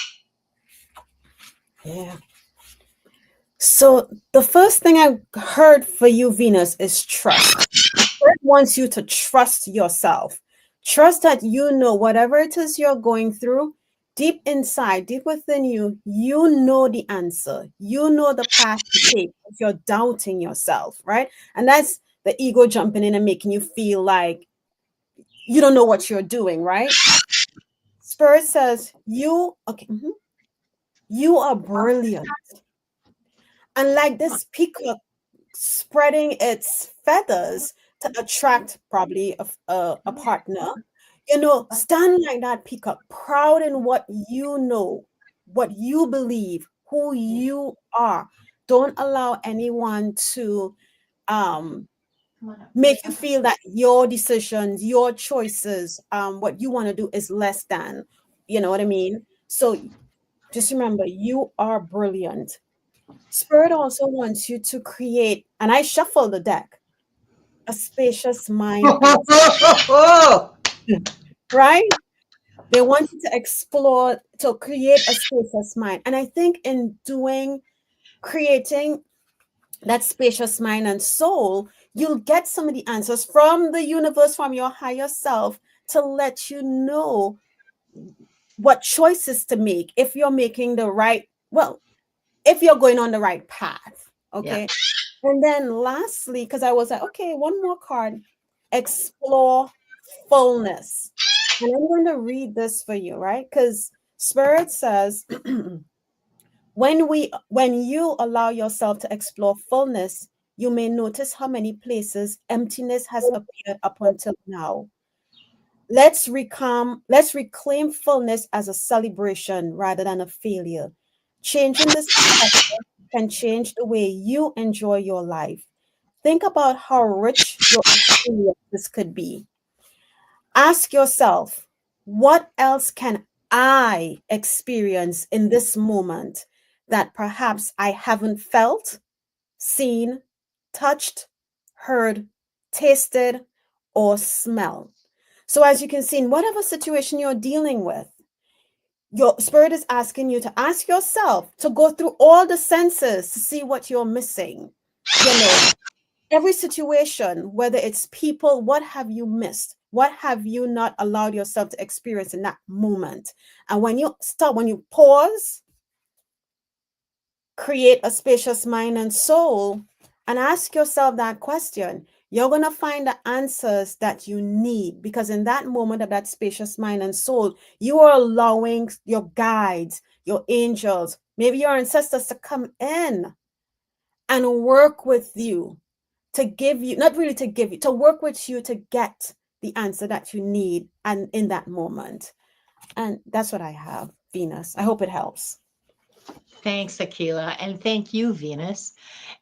Yeah. So the first thing I heard for you, Venus, is trust. Spirit wants you to trust yourself. Trust that you know whatever it is you're going through, deep inside, deep within you, you know the answer. You know the path to take if you're doubting yourself, right? And that's the ego jumping in and making you feel like you don't know what you're doing, right? Spirit says, you, okay, you are brilliant. And like this peacock spreading its feathers to attract probably a partner, stand like that peacock, proud in what you know, what you believe, who you are. Don't allow anyone to um, make you feel that your decisions, your choices, what you want to do is less than. You know what I mean? So just remember, you are brilliant. Spirit also wants you to create, and I shuffle the deck, a spacious mind and right? They want you to explore, to create a spacious mind. And I think in creating that spacious mind and soul, you'll get some of the answers from the universe, from your higher self, to let you know what choices to make if you're making the right, well, if you're going on the right path. Yeah. Okay. And then lastly, because I was like, okay, one more card, explore fullness. And I'm going to read this for you, right? Because Spirit says, when you allow yourself to explore fullness, you may notice how many places emptiness has appeared up until now. Let's reclaim fullness as a celebration rather than a failure. Changing this perspective can change the way you enjoy your life. Think about how rich your experiences could be. Ask yourself, what else can I experience in this moment that perhaps I haven't felt, seen, touched, heard, tasted, or smelled? So, as you can see, in whatever situation you're dealing with, your spirit is asking you to ask yourself to go through all the senses to see what you're missing. Every situation, whether it's people, what have you missed? What have you not allowed yourself to experience in that moment? And when you stop, when you pause, create a spacious mind and soul, and ask yourself that question, you're going to find the answers that you need, because in that moment of that spacious mind and soul, you are allowing your guides, your angels, maybe your ancestors to come in and work with you, to give you, not really to give you, to work with you to get the answer that you need and in that moment. And that's what I have, Venus. I hope it helps. Thanks, Akela, and thank you, Venus.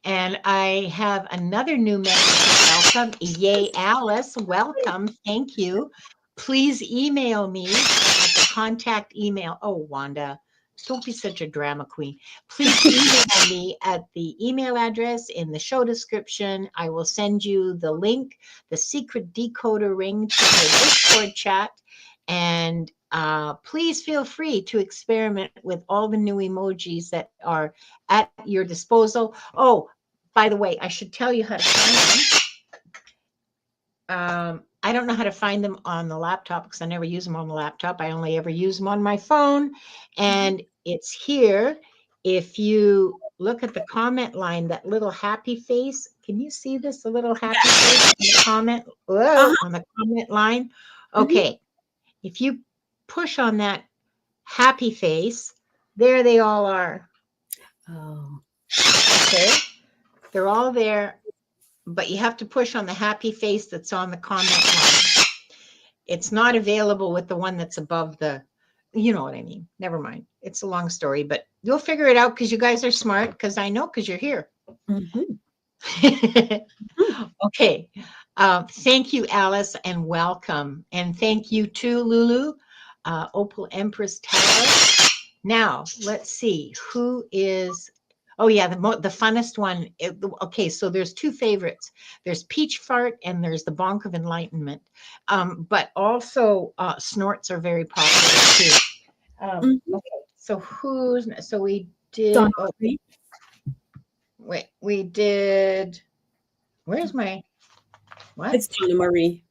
And I have another new member to welcome. Yay, Alice, welcome. Thank you. Please email me at the contact email. Oh, Wanda, don't be such a drama queen. Please email me at the email address in the show description. I will send you the link, the secret decoder ring to the Discord chat. And please feel free to experiment with all the new emojis that are at your disposal. Oh, by the way, I should tell you how to find them. I don't know how to find them on the laptop because I never use them on the laptop. I only ever use them on my phone. And it's here. If you look at the comment line, that little happy face, can you see this? The little happy face on the comment, on the comment line. Okay. If you push on that happy face, there they all are. Oh. Okay. They're all there, but you have to push on the happy face that's on the comment line. It's not available with the one that's above you know what I mean. Never mind. It's a long story, but you'll figure it out because you guys are smart, because I know, because you're here. Mm-hmm. Mhm. Okay. Thank you, Alice, and welcome. And thank you too, Lulu, Opal Empress Tower. Now, let's see who is. Oh yeah, the funnest one. Okay, so there's two favorites. There's Peach Fart and there's the Bonk of Enlightenment. But also snorts are very popular too. Mhm. Okay, so we Donna did. Oh Marie. wait, we did. Where's my what? It's Donna Marie.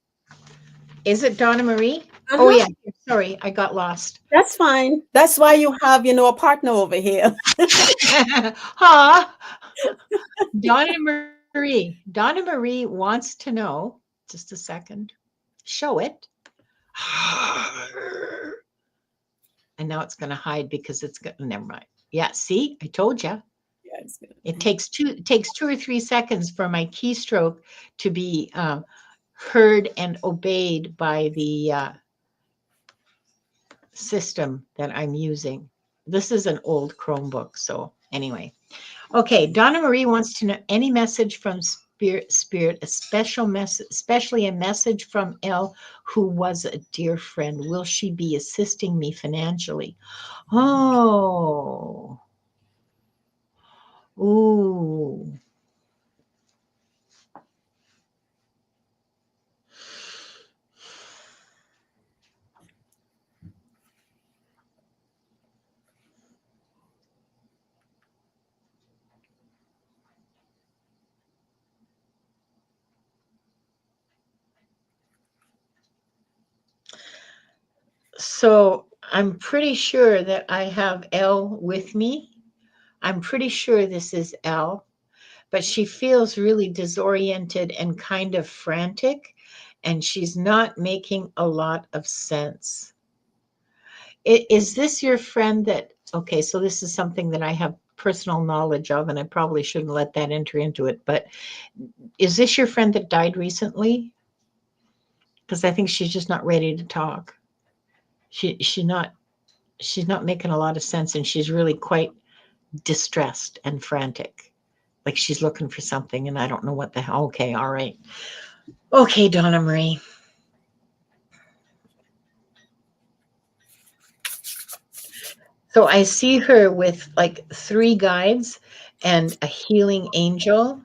Is it Donna Marie? Oh Uh-huh. yeah. Sorry, I got lost. That's fine. That's why you have, a partner over here. Huh? Donna Marie. Donna Marie wants to know. Just a second. Show it. And now it's going to hide because it's got. Never mind. Yeah. See, I told you. Yeah, it's good. It takes 2 or 3 seconds for my keystroke to be heard and obeyed by the system that I'm using. This is an old Chromebook. So anyway, okay. Donna Marie wants to know any message from Spirit, a special message, especially a message from Elle, who was a dear friend. Will she be assisting me financially? Oh, ooh. So I'm pretty sure that I have Elle with me. I'm pretty sure this is Elle, but she feels really disoriented and kind of frantic, and she's not making a lot of sense. Is this your friend that, okay, so this is something that I have personal knowledge of, and I probably shouldn't let that enter into it, but is this your friend that died recently? Because I think she's just not ready to talk. She's not making a lot of sense, and she's really quite distressed and frantic. Like she's looking for something, and I don't know what the hell. Okay, all right. Okay, Donna Marie. So I see her with like three guides and a healing angel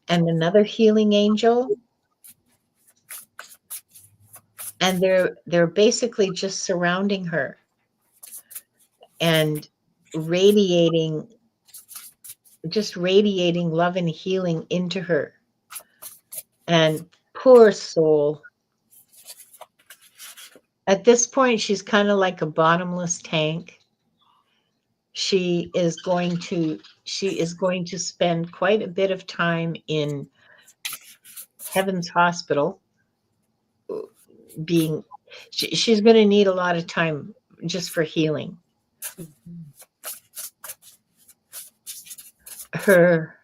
and another healing angel, and they're basically just surrounding her and radiating just radiating love and healing into her. And poor soul, at this point she's kind of like a bottomless tank. She is going to spend quite a bit of time in Heaven's Hospital, being she's going to need a lot of time just for healing. Her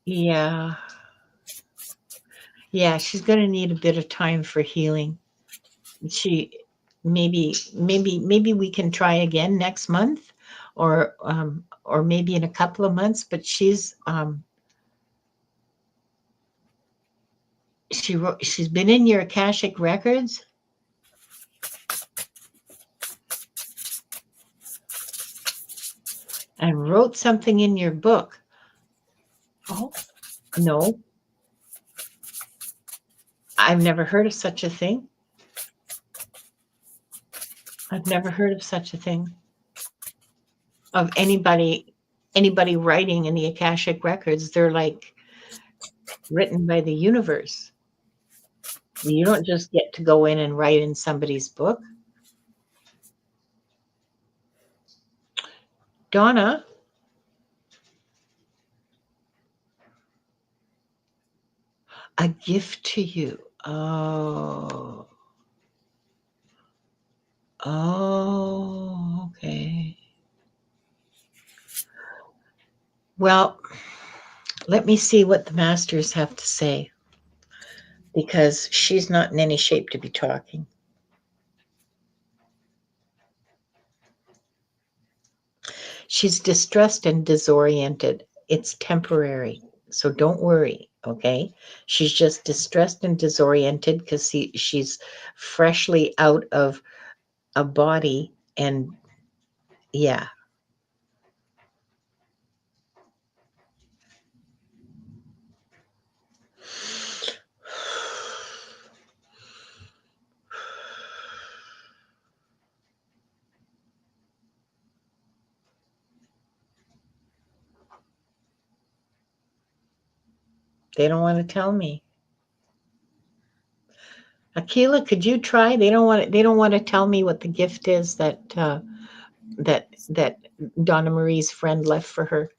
Yeah, yeah, she's going to need a bit of time for healing. She maybe we can try again next month, or maybe in a couple of months. But she's been in your Akashic records and wrote something in your book. Oh, No, I've never heard of such a thing. I've never heard of such a thing, of anybody writing in the Akashic records. They're like written by the universe. You don't just get to go in and write in somebody's book. Donna, a gift to you. Oh, oh, okay. Well, let me see what the masters have to say, because she's not in any shape to be talking. She's distressed and disoriented. It's temporary. So don't worry, okay? She's just distressed and disoriented because she's freshly out of a body and yeah, they don't want to tell me. Akela, could you try? They don't want to tell me what the gift is that Donna Marie's friend left for her.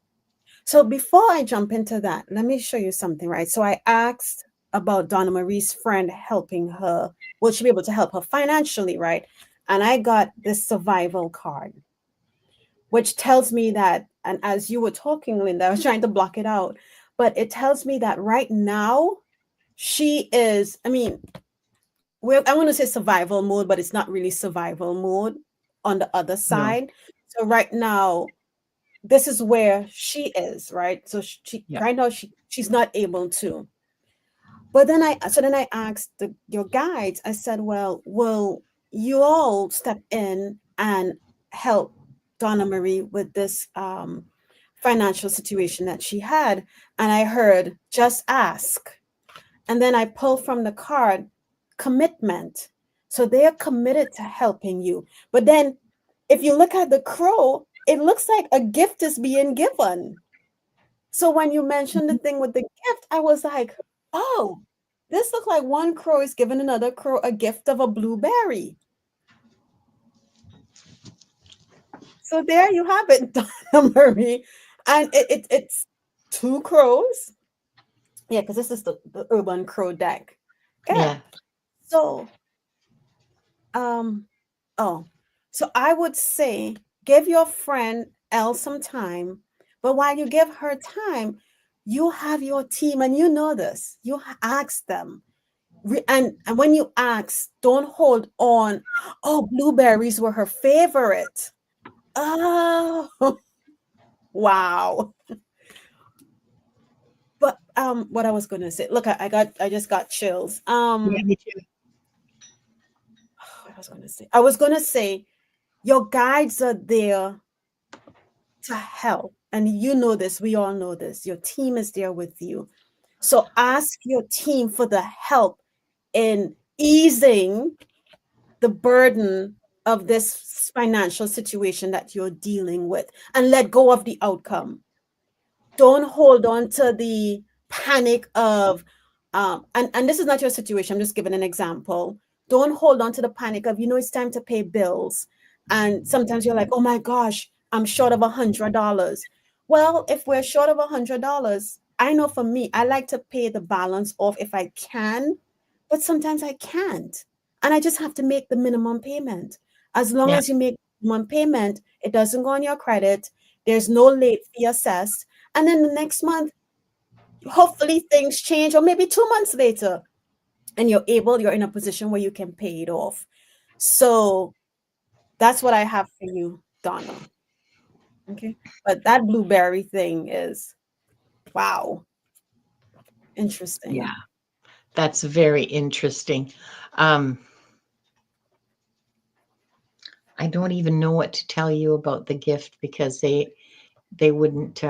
So before I jump into that, let me show you something, right? So I asked about Donna Marie's friend helping her. Will she be able to help her financially, right? And I got this survival card, which tells me that, and as you were talking, Linda, I was trying to block it out, but it tells me that right now she is, I mean, I want to say survival mode, but it's not really survival mode on the other No. side. So right now, this is where she is, right? So she Yeah. right now she's not able to. But then I asked your guides. I said, "Well, will you all step in and help Donna Marie with this financial situation that she had?" And I heard, "Just ask." And then I pull from the card commitment. So they are committed to helping you. But then if you look at the crow, it looks like a gift is being given. So when you mentioned the thing with the gift, I was like, oh, this looks like one crow is giving another crow a gift of a blueberry. So there you have it, Donna Marie. And it's two crows. Yeah, because this is the urban crow deck. Yeah. Yeah. So Um, oh, so I would say give your friend Elle some time, but while you give her time, you have your team and you know this. You ask them. And when you ask, don't hold on. Oh, blueberries were her favorite. Oh, wow. But what I was gonna say, look, I just got chills. Yeah, me too. What I was gonna say, your guides are there to help. And you know this, we all know this. Your team is there with you. So ask your team for the help in easing the burden of this financial situation that you're dealing with and let go of the outcome. Don't hold on to the panic of and this is not your situation, I'm just giving an example. Don't hold on to the panic of, it's time to pay bills, and sometimes you're like, oh my gosh, I'm short of $100. Well, if we're short of $100, I know for me, I like to pay the balance off if I can, but sometimes I can't, and I just have to make the minimum payment. As long Yeah. as you make minimum payment, it doesn't go on your credit, there's no late fee assessed, and then the next month, hopefully things change, or maybe 2 months later, and you're in a position where you can pay it off. So that's what I have for you, Donna. Okay. But that blueberry thing is, wow, Yeah. interesting. That's very interesting. Um, I don't even know what to tell you about the gift because they wouldn't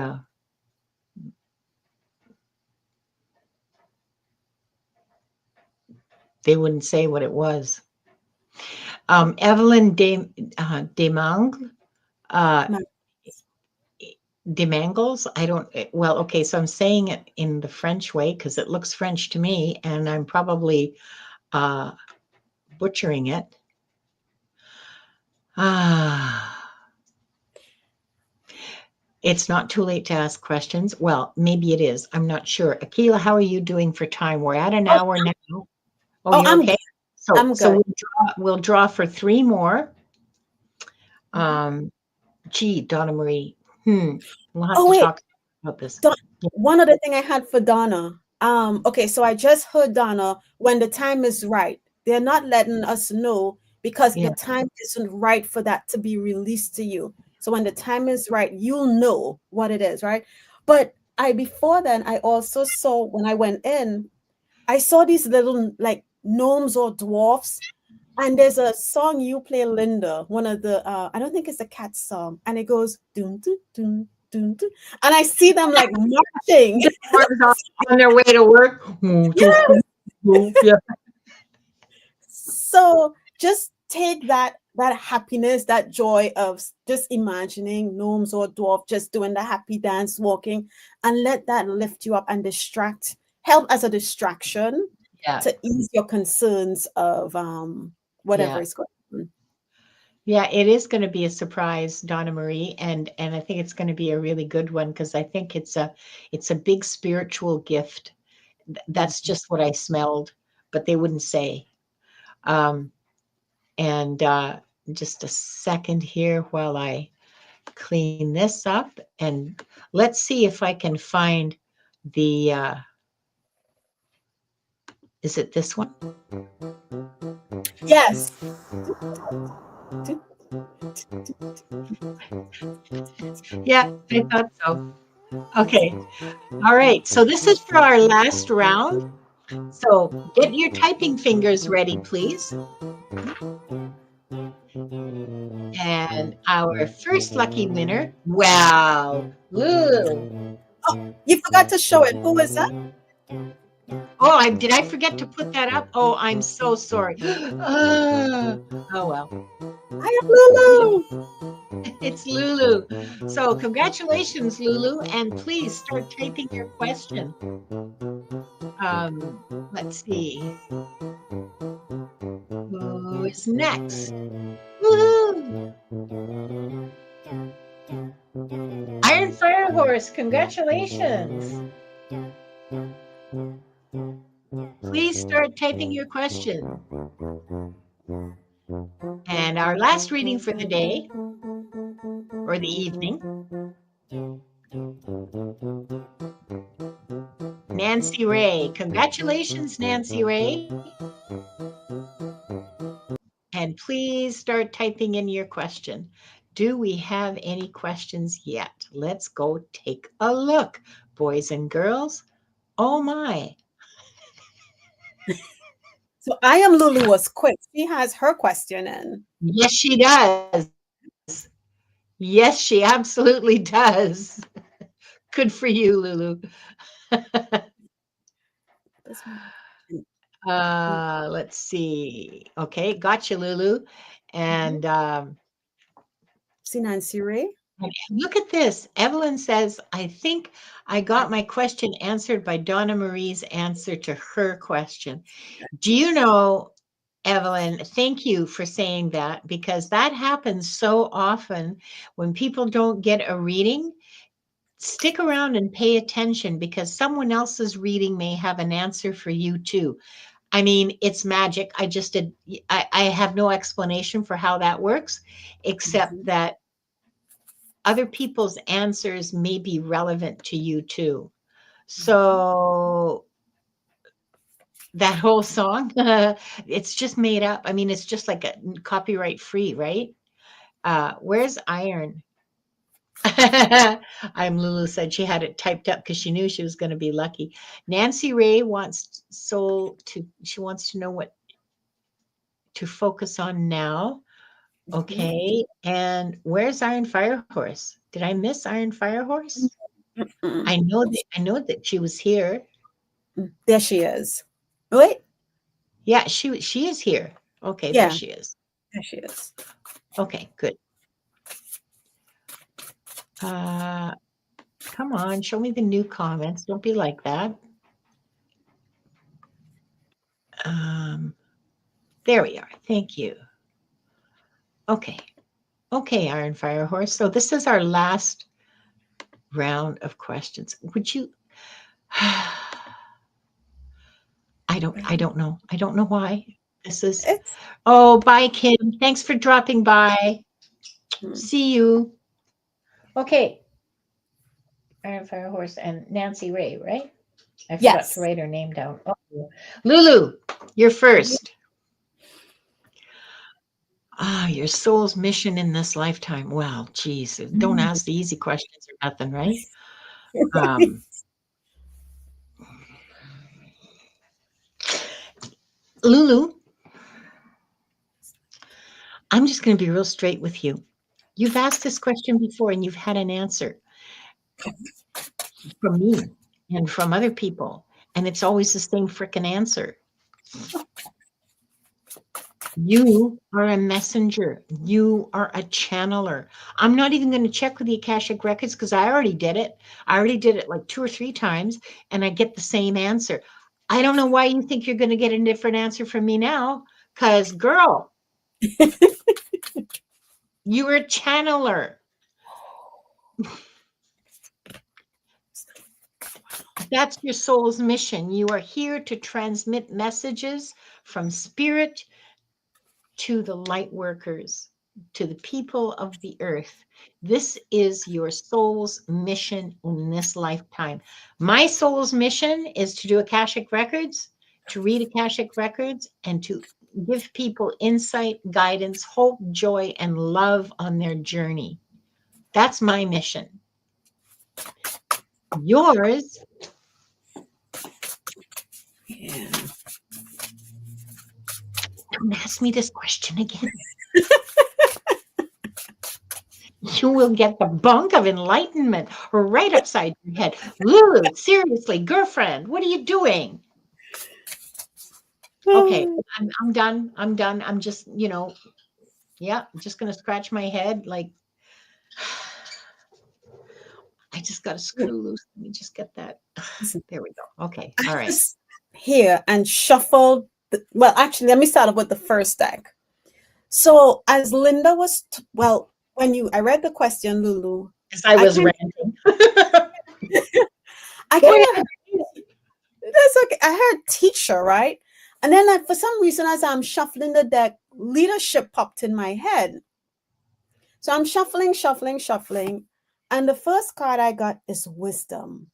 they wouldn't say what it was. Evelyn Demangle, uh, My- Demangles. I don't. Well, okay. So I'm saying it in the French way because it looks French to me, and I'm probably uh, butchering it. Ah, it's not too late to ask questions. Well, maybe it is. I'm not sure. Akila, how are you doing for time? We're at an Oh, hour now. Oh, oh, you're I'm okay. good. I'm So good. we'll draw for three more. Mhm. Um, Gee, Donna Marie. Hmm. We'll have Oh, to wait. talk about this. Don- One other thing I had for Donna. Okay, so I just heard Donna, when the time is right. They're not letting us know because the Yeah. time isn't right for that to be released to you. So when the time is right, you'll know what it is, right? But I before then, I also saw when I went in, I saw these little like gnomes or dwarfs. And there's a song you play, Linda, one of the I don't think it's a cat song, and it goes dun dun dun dun dun, and I see them like marching. One's on their way to work. Yeah. Yeah. So just take that happiness, that joy of just imagining gnomes or dwarf just doing the happy dance, walking, and let that lift you up and help as a distraction Yeah. to ease your concerns of whatever Yeah. is going on. Yeah, it is going to be a surprise, Donna Marie, and I think it's going to be a really good one because I think it's a big spiritual gift. That's Mhm. just what I smelled, but they wouldn't say. Um, and just a second here while I clean this up, and let's see if I can find the. Is it this one? Yes. Yeah, I thought so. Okay. All right. So this is for our last round. So get your typing fingers ready, please. And our first lucky winner, wow, Lulu. Oh, you forgot to show it. Who is that? Oh, did I forget to put that up? Oh, I'm so sorry. Oh well, I am Lulu. it's Lulu. So congratulations, Lulu, and please start typing your question. Let's see who is next. Woohoo! Iron Fire Horse, congratulations. Please start typing your question. And our last reading for the day or the evening, Nancy Ray. Congratulations, Nancy Ray. And please start typing in your question. Do we have any questions yet? Let's go take a look, boys and girls. Oh my. So I am Lulu was quick. She has her question in. Yes, she does. Yes, she absolutely does. Good for you, Lulu. This one. Let's see. Okay, gotcha, Lulu. Mhm. And See Nancy Ray? look at this. Evelyn says, I think I got my question answered by Donna Marie's answer to her question. Do you know, Evelyn, thank you for saying that because that happens so often when people don't get a reading. Stick around and pay attention because someone else's reading may have an answer for you too. I mean, it's magic. I have no explanation for how that works, except Mhm. that other people's answers may be relevant to you too. So that whole song, it's just made up. I mean, it's just like a copyright free, right? Where's Iron? I'm Lulu said she had it typed up because she knew she was going to be lucky. Nancy Ray she wants to know what to focus on now. Mhm. Okay. And where's Iron Firehorse? Did I miss Iron Firehorse? Mm-mm. I know that she was here. There she is. Wait. Yeah, she is here. Okay, there Yeah, she is. there she is. Okay, good. Uh come on, show me the new comments. Don't be like that. Um there we are. Thank you. Okay. Okay, Iron Firehorse. So this is our last round of questions. Would you I don't know. I don't know why. This is It's Oh, bye, Kim. Thanks for dropping by. mm, See you. Okay. Iron Fire Horse and Nancy Ray, right? I forgot to yes. write her name down. Oh, Lulu, you're first. Your soul's mission in this lifetime. Well, geez, don't Mm. ask the easy questions or nothing, right? Um, Lulu, I'm just going to be real straight with you. You've asked this question before and you've had an answer from me and from other people, and it's always the same freaking answer. You are a messenger. You are a channeler. I'm not even going to check with the Akashic Records because I already did it. I already did it like 2 or 3 times, and I get the same answer. I don't know why you think you're going to get a different answer from me now, because, girl, you're a channeler. That's your soul's mission. You are here to transmit messages from spirit to the light workers, to the people of the earth. This is your soul's mission in this lifetime. My soul's mission is to do Akashic Records, to read Akashic Records, and to give people insight, guidance, hope, joy, and love on their journey. That's my mission. Yours, Yeah. don't ask me this question again. You will get the bunk of enlightenment right upside your head. Lulu, seriously, girlfriend, what are you doing? Okay, Oh, I'm done. I'm done. I'm just, yeah, I'm just going to scratch my head. Like, I just got a screw loose. Let me just get that. listen, There we go. Okay. I All right. was here and shuffled. Well, actually, let me start off with the first deck. So, as Linda was, well, I read the question, Lulu, As I I was kind, ranting. I Go kind of ahead. that's okay. I heard teacher, right? And then, like, for some reason, as I'm shuffling the deck, leadership popped in my head. So I'm shuffling, shuffling, shuffling, and the first card I got is wisdom,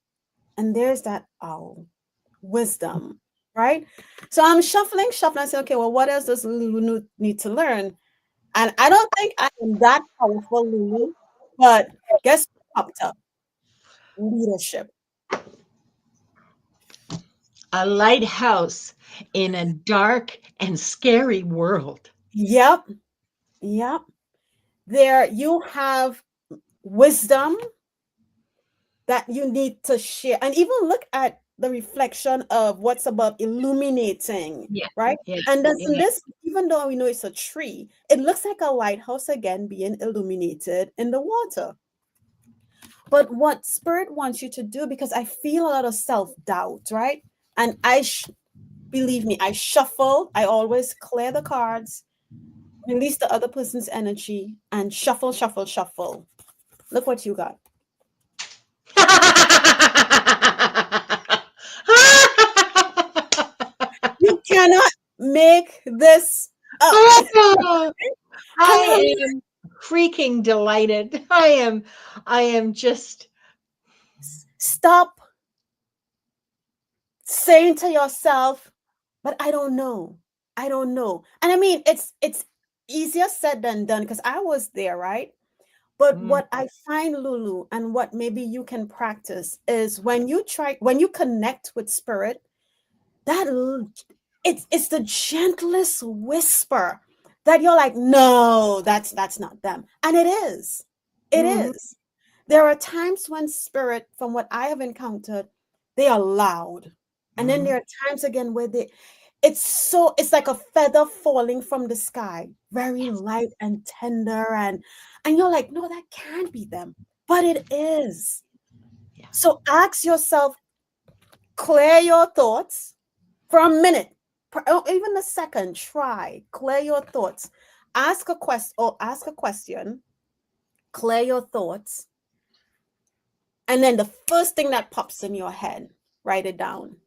and there's that owl, wisdom, right? So I'm shuffling, shuffling. I say, okay, well, what else does Lulu need to learn? And I don't think I am that powerful, Lulu, but guess what popped up? Leadership. A lighthouse in a dark and scary world. Yep, yep. There you have wisdom that you need to share. And even look at the reflection of what's above illuminating, Yeah. right? Yeah. And doesn't Yeah. this, even though we know it's a tree, it looks like a lighthouse again being illuminated in the water. But what spirit wants you to do, because I feel a lot of self-doubt, right? And believe me, I shuffle, I always clear the cards, release the other person's energy, and shuffle, shuffle, shuffle. Look what you got. You cannot make this up. I am freaking delighted. I am just Stop saying to yourself, but I don't know. I don't know. And I mean, it's easier said than done because I was there, right? But mm, what I find, Lulu, and what maybe you can practice is when you connect with spirit, it's the gentlest whisper that you're like, no, that's not them. And it is. It mhm, is. There are times when spirit, from what I have encountered, they are loud. And then mhm. there are times again where it's like a feather falling from the sky, very Yes, light and tender, and you're like, no, that can't be them. But it is. yeah. So ask yourself, clear your thoughts for a minute, even a second. Try, clear your thoughts. Ask a question, clear your thoughts, and then the first thing that pops in your head, write it down.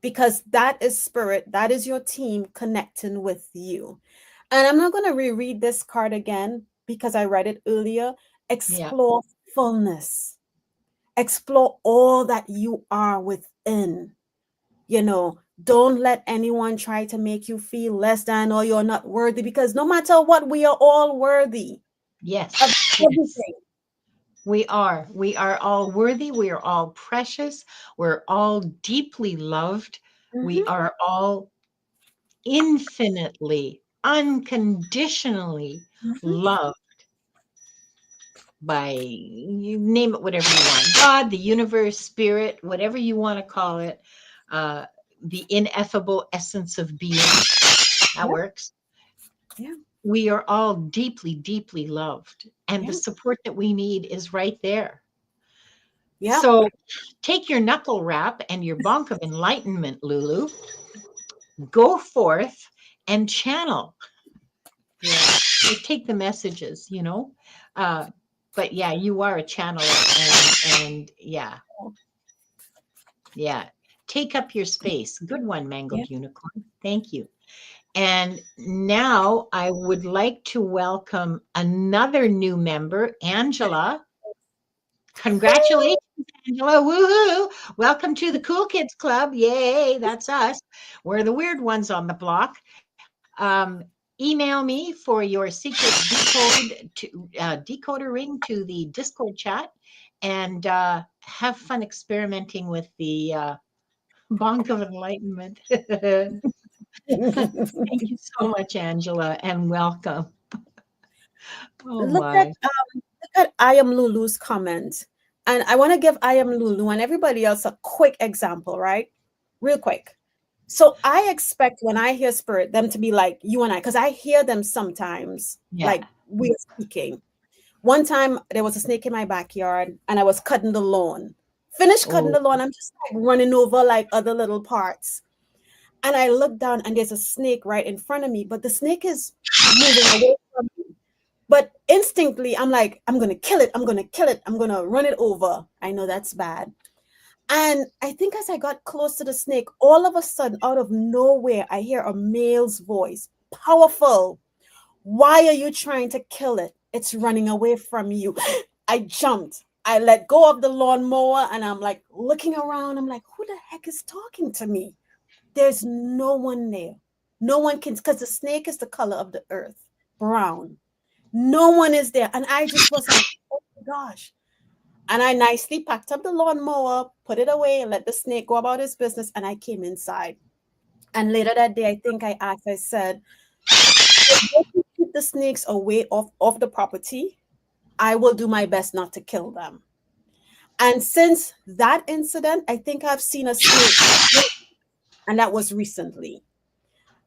Because that is spirit, that is your team connecting with you. And I'm not going to reread this card again because I read it earlier. Yeah. Explore fullness, explore all that you are within. You know, Don't let anyone try to make you feel less than or you're not worthy, because no matter what, we are all worthy of Yes, yes. everything. We are. We are all worthy. We are all precious. We're all deeply loved. We Mhm, are all infinitely, unconditionally mhm. loved by, you name it, whatever you want, God, the universe, spirit, whatever you want to call it, uh, the ineffable essence of being. That Yeah, works. yeah, We are all deeply, deeply loved. And the yeah, support that we need is right there. yeah, So take your knuckle wrap and your bonk of enlightenment, Lulu. Go forth and channel. Yeah. So take the messages, you know. Uh, but yeah, you are a channeler, and yeah, yeah. Take up your space. Good one, yeah. Mangled Unicorn. Thank you. And now I would like to welcome another new member, Angela. Congratulations, Angela. Woohoo. Welcome to the Cool Kids Club. Yay, that's us. We're the weird ones on the block. Email me for your secret decoder ring to the Discord chat, and have fun experimenting with the Bonk of Enlightenment. Thank you so much, Angela, and welcome. Oh Look at my. I am Lulu's comment. And I want to give I am Lulu and everybody else a quick example, right? Real quick. So I expect when I hear spirit them to be like you and I, because I hear them sometimes, Yeah. like we're speaking. One time there was a snake in my backyard and I was cutting the lawn. Finished cutting Oh, the lawn, I'm just like running over like other little parts. And I look down and there's a snake right in front of me, but the snake is moving away from me. But instinctively, I'm like, I'm gonna kill it. I'm gonna kill it. I'm gonna run it over. I know that's bad. And I think as I got close to the snake, all of a sudden, out of nowhere, I hear a male's voice, powerful. Why are you trying to kill it? It's running away from you. I jumped. I let go of the lawnmower and I'm like looking around. I'm like, who the heck is talking to me? There's no one there. No one can, because the snake is the color of the earth, brown. No one is there. And I just was like, oh my gosh. And I nicely packed up the lawnmower, put it away, and let the snake go about his business. And I came inside. And later that day, I think I asked, I said, keep the snakes away off the property. I will do my best not to kill them. And since that incident, I think I've seen a snake, and that was recently.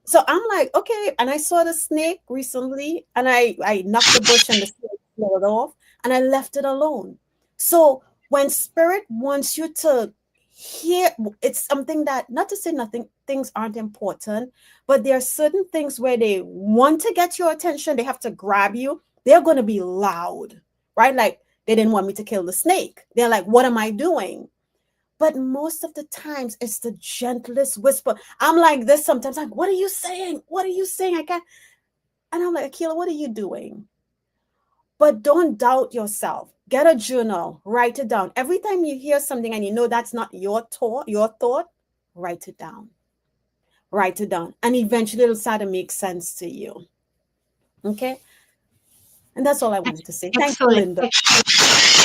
So I'm like, okay. And I saw the snake recently, and I knocked the bush and the snake flowed off, and I left it alone. So when spirit wants you to hear, it's something that, not to say nothing, things aren't important, but there are certain things where they want to get your attention, they have to grab you, they're going to be loud, right? Like they didn't want me to kill the snake. They're like, what am I doing? But most of the times it's the gentlest whisper. I'm like this sometimes, like, what are you saying? What are you saying? I can't. And I'm like, Akela, what are you doing? But don't doubt yourself. Get a journal, write it down. Every time you hear something and you know that's not your thought, write it down. Write it down. And eventually it'll start to make sense to you. Okay. And that's all I wanted to say. Thank you, excellent, Linda.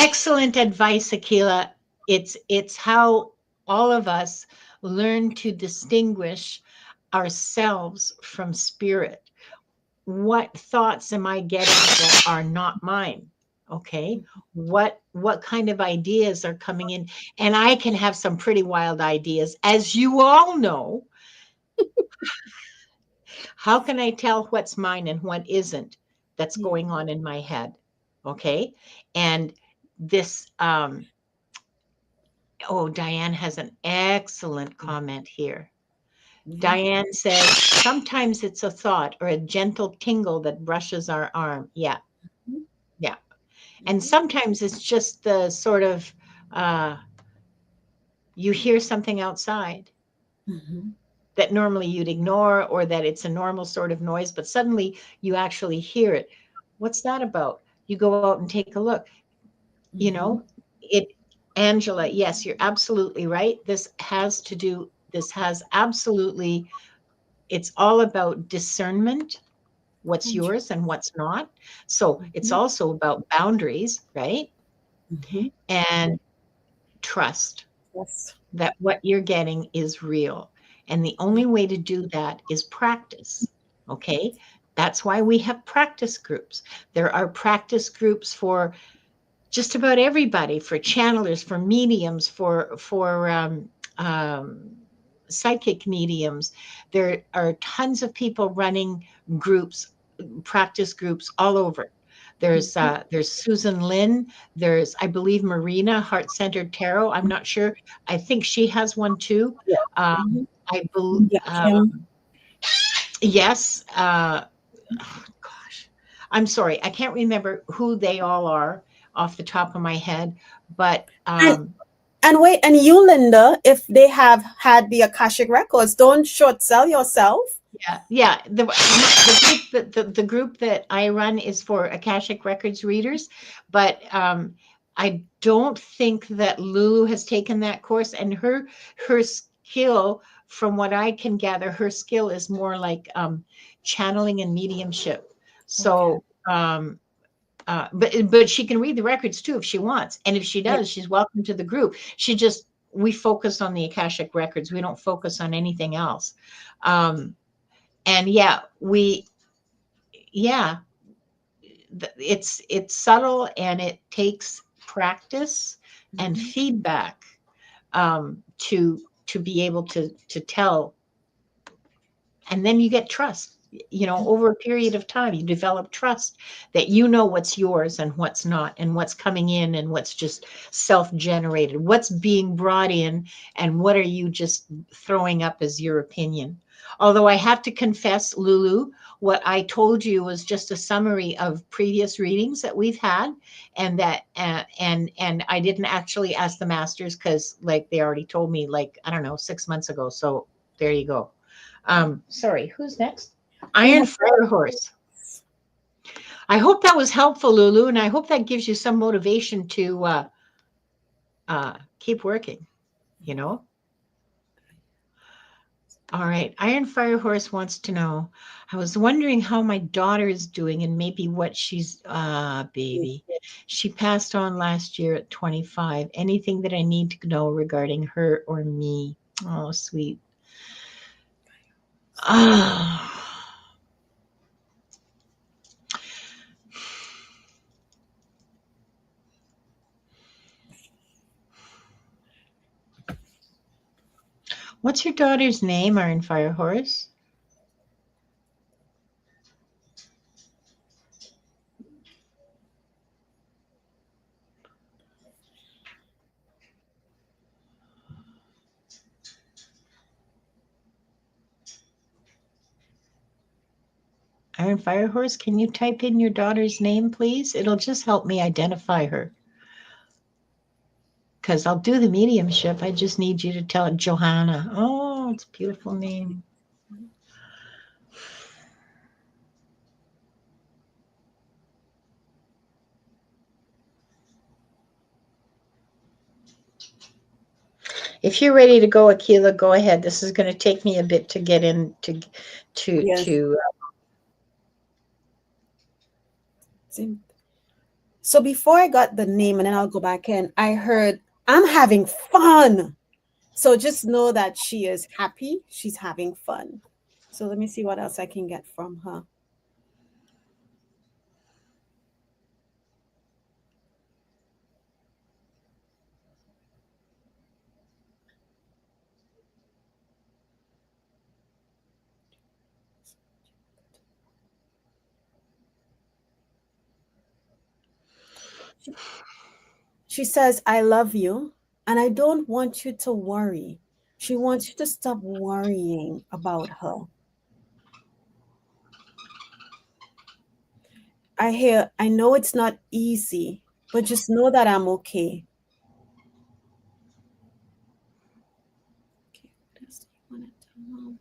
excellent advice, Akila. It's how all of us learn to distinguish ourselves from spirit. What thoughts am I getting that are not mine? Okay. What kind of ideas are coming in? And I can have some pretty wild ideas, as you all know. How can I tell what's mine and what isn't that's Yeah. going on in my head? Okay. And this, oh, Diane has an excellent comment here. Yeah. Diane says, sometimes it's a thought or a gentle tingle that brushes our arm. Yeah. Yeah. And Mhm. sometimes it's just the sort of, uh, you hear something outside Mhm. that normally you'd ignore, or that it's a normal sort of noise, but suddenly you actually hear it. What's that about? You go out and take a look. You know, Mhm. it, Angela, yes, you're absolutely right. This has to do this has absolutely, it's all about discernment, what's yours and what's not. So it's Mhm. also about boundaries, right? Mhm. And trust Yes. that what you're getting is real. And the only way to do that is practice. Okay. That's why we have practice groups. There are practice groups for just about everybody, for channelers, for mediums, for psychic mediums. There are tons of people running groups, practice groups all over. Mhm. There's Susan Lynn. There's, I believe, Marina Heart Centered Tarot. I'm not sure. I think she has one too. Yeah. Um, Mhm. I believe. Yeah, Kim. Yes. Oh, gosh, I'm sorry. I can't remember who they all are off the top of my head, but And and wait, and you, Linda, if they have had the Akashic records, don't short sell yourself. yeah, yeah. The group that I run is for Akashic Records readers, but I don't think that Lulu has taken that course, and her skill, from what I can gather, her skill is more like channeling and mediumship. Okay. So but she can read the records too if she wants, and if she Yeah. does, she's welcome to the group. She just, we focus on the Akashic records. We don't focus on anything else. Um, and yeah, yeah, it's subtle and it takes practice and Mhm. feedback to be able to tell, and then you get trust. Over a period of time you develop trust that you know what's yours and what's not, and what's coming in and what's just self-generated, what's being brought in, and what are you just throwing up as your opinion. Although I have to confess, Lulu, what I told you was just a summary of previous readings that we've had, and that and I didn't actually ask the masters because, like, they already told me, like, I don't know, 6 months ago. So there you go. Sorry, who's next? We Iron have Fire Horse. I hope that was helpful, Lulu, and I hope that gives you some motivation to keep working, you know? All right. Iron Fire Horse wants to know, I was wondering how my daughter is doing and maybe what she's, baby. She passed on last year at 25. Anything that I need to know regarding her or me? Oh, sweet. Ah. What's your daughter's name, Iron Fire Horse? Iron Fire Horse, can you type in your daughter's name, please? It'll just help me identify her. Because I'll do the mediumship. I just need you to tell it Johanna. Oh, it's a beautiful name. If you're ready to go, Akela, go ahead. This is going to take me a bit to get in Yes. to So before I got the name, and then I'll go back in, I heard, I'm having fun. So just know that she is happy. She's having fun. So let me see what else I can get from her. She says, I love you, and I don't want you to worry. She wants you to stop worrying about her. I know it's not easy, but just know that I'm okay. Okay, what else do you want to tell Mom?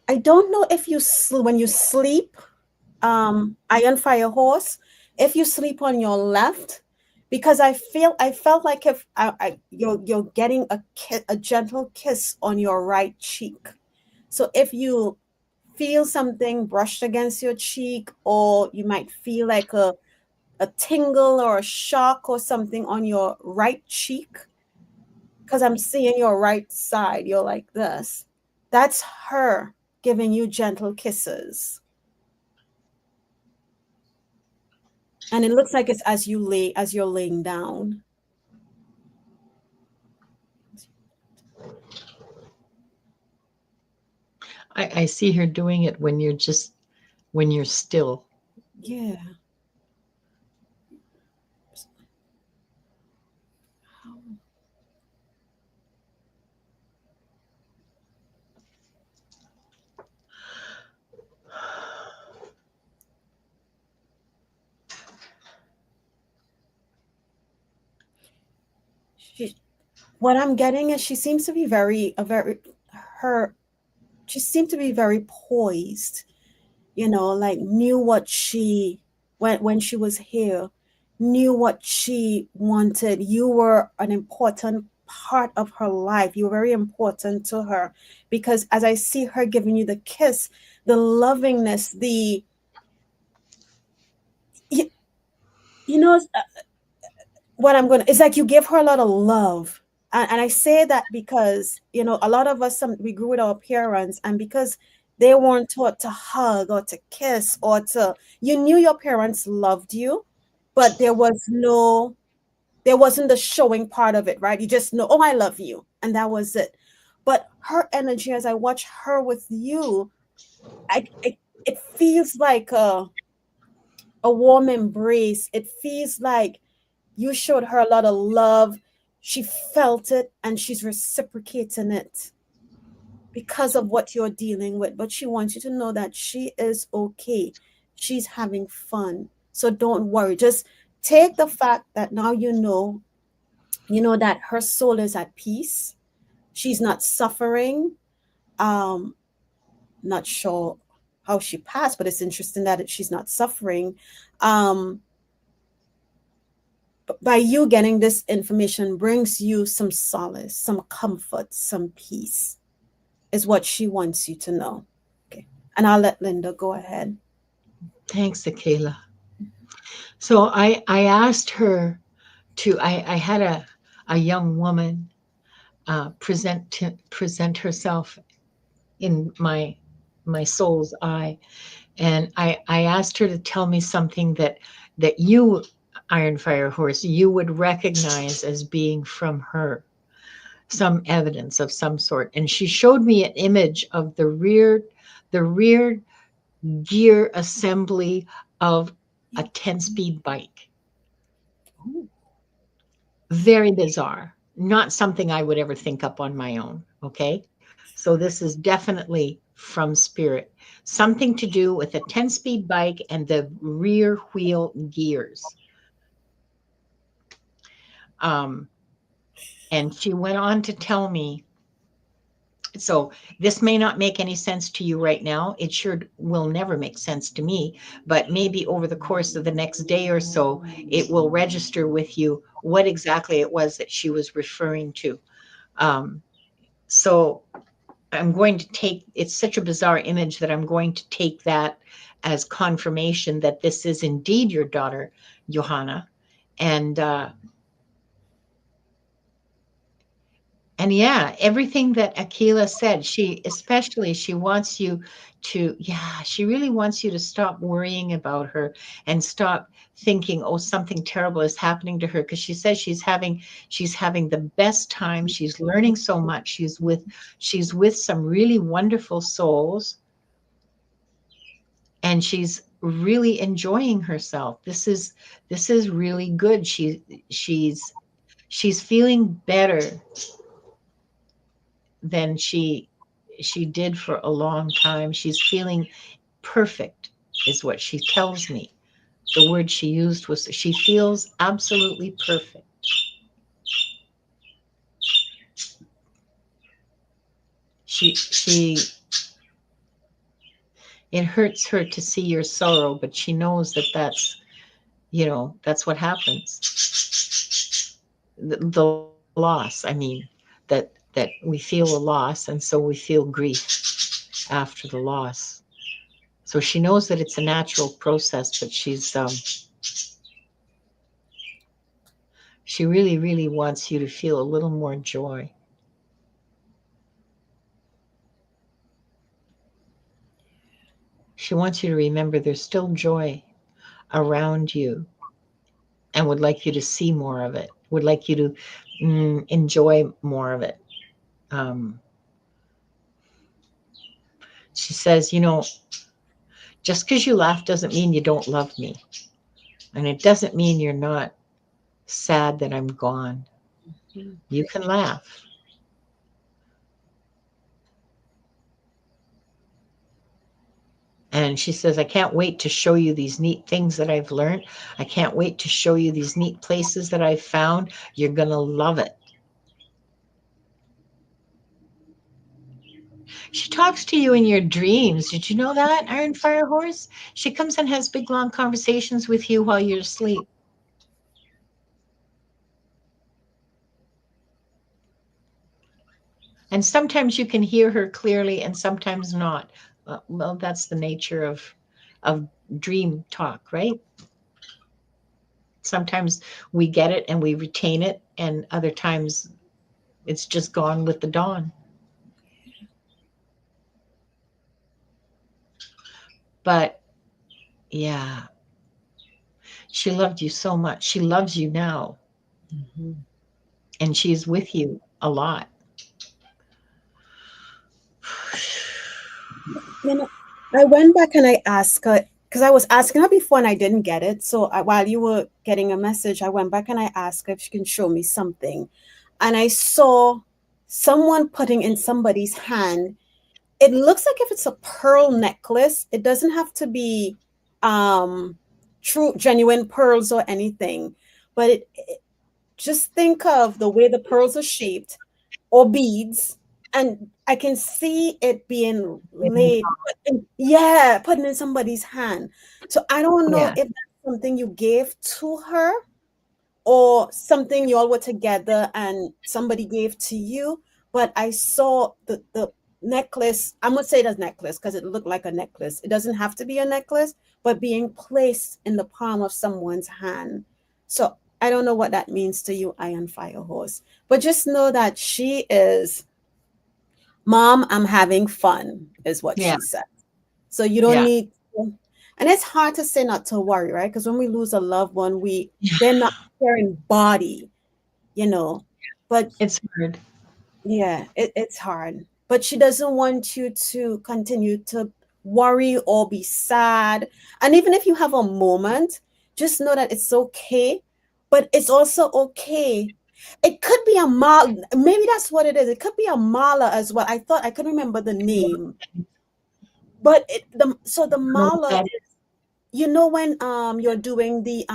I don't know if when you sleep, iron fire horse, if you sleep on your left, because I felt like if you're getting a gentle kiss on your right cheek. So if you feel something brushed against your cheek, or you might feel like a tingle or a shock or something on your right cheek, because I'm seeing your right side, you're like this. That's her giving you gentle kisses. And it looks like it's as you're laying down. I see her doing it when you're just when you're still. Yeah. She, what I'm getting is she seems to be her she seemed to be very poised, like knew what she when she was here, knew what she wanted. You were an important part of her life. You were very important to her, because as I see her giving you the kiss, the lovingness, you, you know what I'm going to, it's like you give her a lot of love. And I say that because, a lot of us, we grew with our parents, and because they weren't taught to hug or to kiss you knew your parents loved you, but there wasn't the showing part of it, right? You just know, oh, I love you. And that was it. But her energy, as I watch her with you, it feels like a warm embrace. It feels like you showed her a lot of love. She felt it and she's reciprocating it because of what you're dealing with. But she wants you to know that she is okay. She's having fun. So don't worry. Just take the fact that now that her soul is at peace. She's not suffering. Um, not sure how she passed, but it's interesting that she's not suffering. Um, by you getting this information brings you some solace, some comfort, some peace, is what she wants you to know. Okay. And I'll let Linda go ahead. Thanks, Akela. So I asked her to. I had a young woman present herself in my soul's eye, and I asked her to tell me something that you, Iron Fire Horse, you would recognize as being from her, some evidence of some sort. And she showed me an image of the rear gear assembly of a 10-speed bike. Very bizarre. Not something I would ever think up on my own. Okay. So this is definitely from spirit. Something to do with a 10-speed bike and the rear wheel gears. Um, and she went on to tell me, so this may not make any sense to you right now. It sure will never make sense to me, but maybe over the course of the next day or so, it will register with you what exactly it was that she was referring to. Um, so I'm going to take, it's such a bizarre image that I'm going to take that as confirmation that this is indeed your daughter, Johanna. And And yeah, everything that Akila said, she wants you to, yeah, she really wants you to stop worrying about her and stop thinking, oh, something terrible is happening to her. Because she says she's having the best time. She's learning so much. She's with some really wonderful souls, and she's really enjoying herself. This is really good. She's feeling better than she did for a long time. She's feeling perfect, is what she tells me. The word she used was she feels absolutely perfect. She It hurts her to see your sorrow, but she knows that that's what happens. The loss, I mean, that we feel a loss, and so we feel grief after the loss. So she knows that it's a natural process, but she really, really wants you to feel a little more joy. She wants you to remember there's still joy around you and would like you to see more of it, would like you to enjoy more of it. Um, she says, just because you laugh doesn't mean you don't love me. And it doesn't mean you're not sad that I'm gone. You can laugh. And she says, I can't wait to show you these neat things that I've learned. I can't wait to show you these neat places that I've found. You're going to love it. She talks to you in your dreams. Did you know that, Iron Fire Horse? She comes and has big, long conversations with you while you're asleep. And sometimes you can hear her clearly and sometimes not. Well, that's the nature of dream talk, right? Sometimes we get it and we retain it, and other times it's just gone with the dawn. But yeah, she loved you so much. She loves you now, Mhm. and she's with you a lot. You know, I went back and I asked her because I was asking her before and I didn't get it. So while you were getting a message, I went back and I asked her if she can show me something. And I saw someone putting in somebody's hand. It looks like if it's a pearl necklace, it doesn't have to be um true genuine pearls or anything. But just think of the way the pearls are shaped or beads, and I can see it being laid, yeah, putting in somebody's hand. So I don't know Yeah. if that's something you gave to her or something you all were together and somebody gave to you. But I saw the necklace. I'm gonna say it as necklace because it looked like a necklace. It doesn't have to be a necklace, but being placed in the palm of someone's hand. So I don't know what that means to you, Iron Fire Horse, but just know that she is, Mom, I'm having fun, is what Yeah. she said. So you don't Yeah. need to, and it's hard to say not to worry, right? Because when we lose a loved one, they're not carrying body, you know. But It's hard. yeah, it's hard. But she doesn't want you to continue to worry or be sad. And even if you have a moment, just know that it's okay. But it's also okay. It could be a mala. Maybe that's what it is. It could be a mala as well. I thought I could remember the name. But the mala, That when you're doing the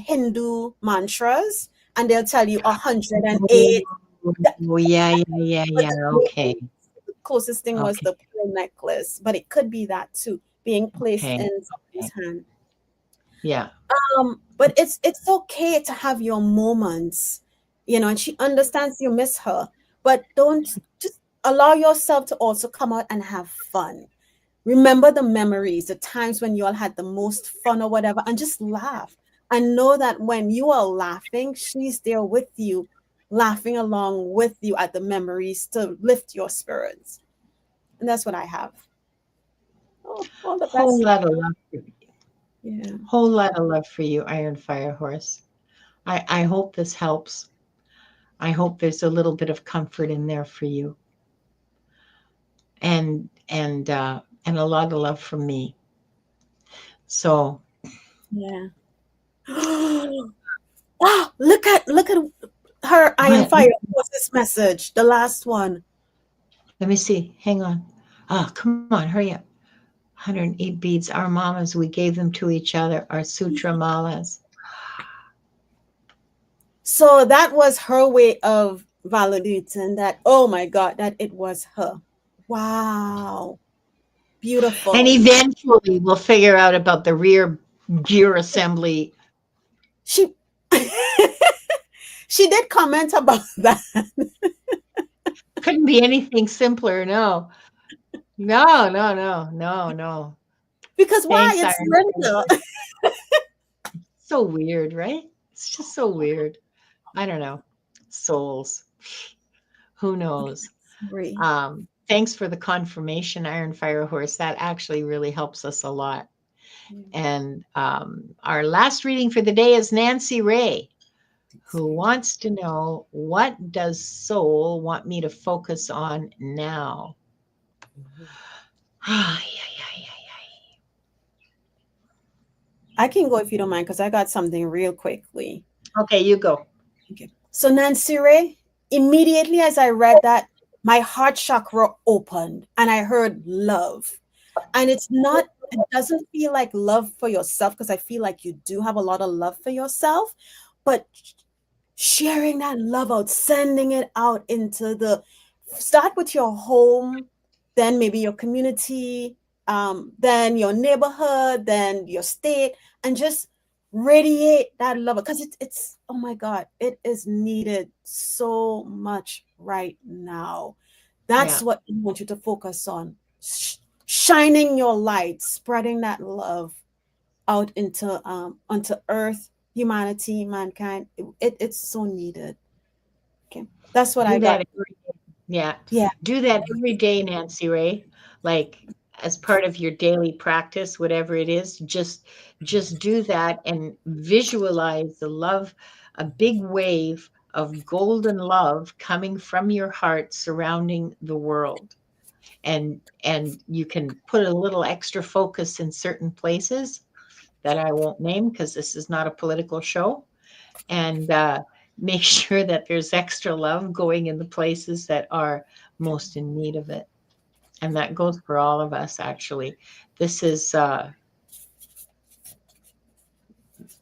Hindu mantras and they'll tell you 108. oh, yeah, yeah, yeah, But yeah. the Okay. closest thing was Okay. the pearl necklace, but it could be that too, being placed Okay. in Okay. somebody's hand. Yeah. But it's okay to have your moments, and she understands you miss her, but don't just allow yourself to also come out and have fun. Remember the memories, the times when you all had the most fun or whatever, and just laugh. And know that when you are laughing, she's there with you, laughing along with you at the memories to lift your spirits. And that's what I have. Oh, all the Whole best. lot of love. Yeah. Whole lot of love for you, Iron Fire Horse. I hope this helps. I hope there's a little bit of comfort in there for you, and a lot of love from me. So Yeah. Wow, look at her Iron what? Fire. What's this message? The last one. Let me see. Hang on. Ah, come on, hurry up. 108 beads. Our mamas, we gave them to each other. Our sutra malas. So that was her way of validating that, oh my God, that it was her. Wow. And Beautiful. eventually we'll figure out about the rear gear assembly. She she did comment about that Couldn't be anything simpler. No, no, no, no, no, no. because why? Thanks, It's Iron Linda. Fire. So weird, right? It's just so weird. I don't know. Souls. Who knows? Agree. Thanks for the confirmation, Iron Fire Horse. That actually really helps us a lot. And our last reading for the day is Nancy Ray, who wants to know, what does soul want me to focus on now? I can go if you don't mind because I got something real quickly. Okay, you go. Okay. So Nancy Ray, immediately as I read that, my heart chakra opened and I heard love. And it's not, it doesn't feel like love for yourself because I feel like you do have a lot of love for yourself, but sharing that love out, sending it out into the, start with your home, then maybe your community, then your neighborhood, then your state, and just radiate that love because it's oh my God, it is needed so much right now. That's Yeah. what I want you to focus on. Shining your light, spreading that love out into onto earth, humanity, mankind. It's so needed. Okay, that's what Do I that got. every day. Yeah. Yeah. Do that every day, Nancy Ray. Like, as part of your daily practice, whatever it is, just do that and visualize the love, a big wave of golden love coming from your heart surrounding the world. And you can put a little extra focus in certain places that I won't name because this is not a political show. And make sure that there's extra love going in the places that are most in need of it. And that goes for all of us, actually. This is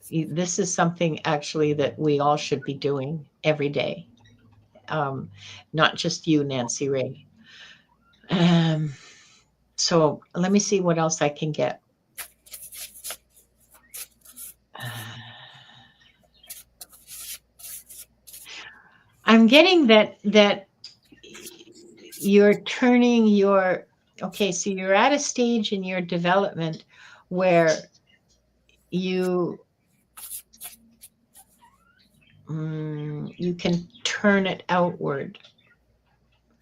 this is something actually that we all should be doing every day. Um, Not just you, Nancy Ray. Um, so let me see what else I can get. I'm getting that you're turning your, okay, so you're at a stage in your development where you you can turn it outward.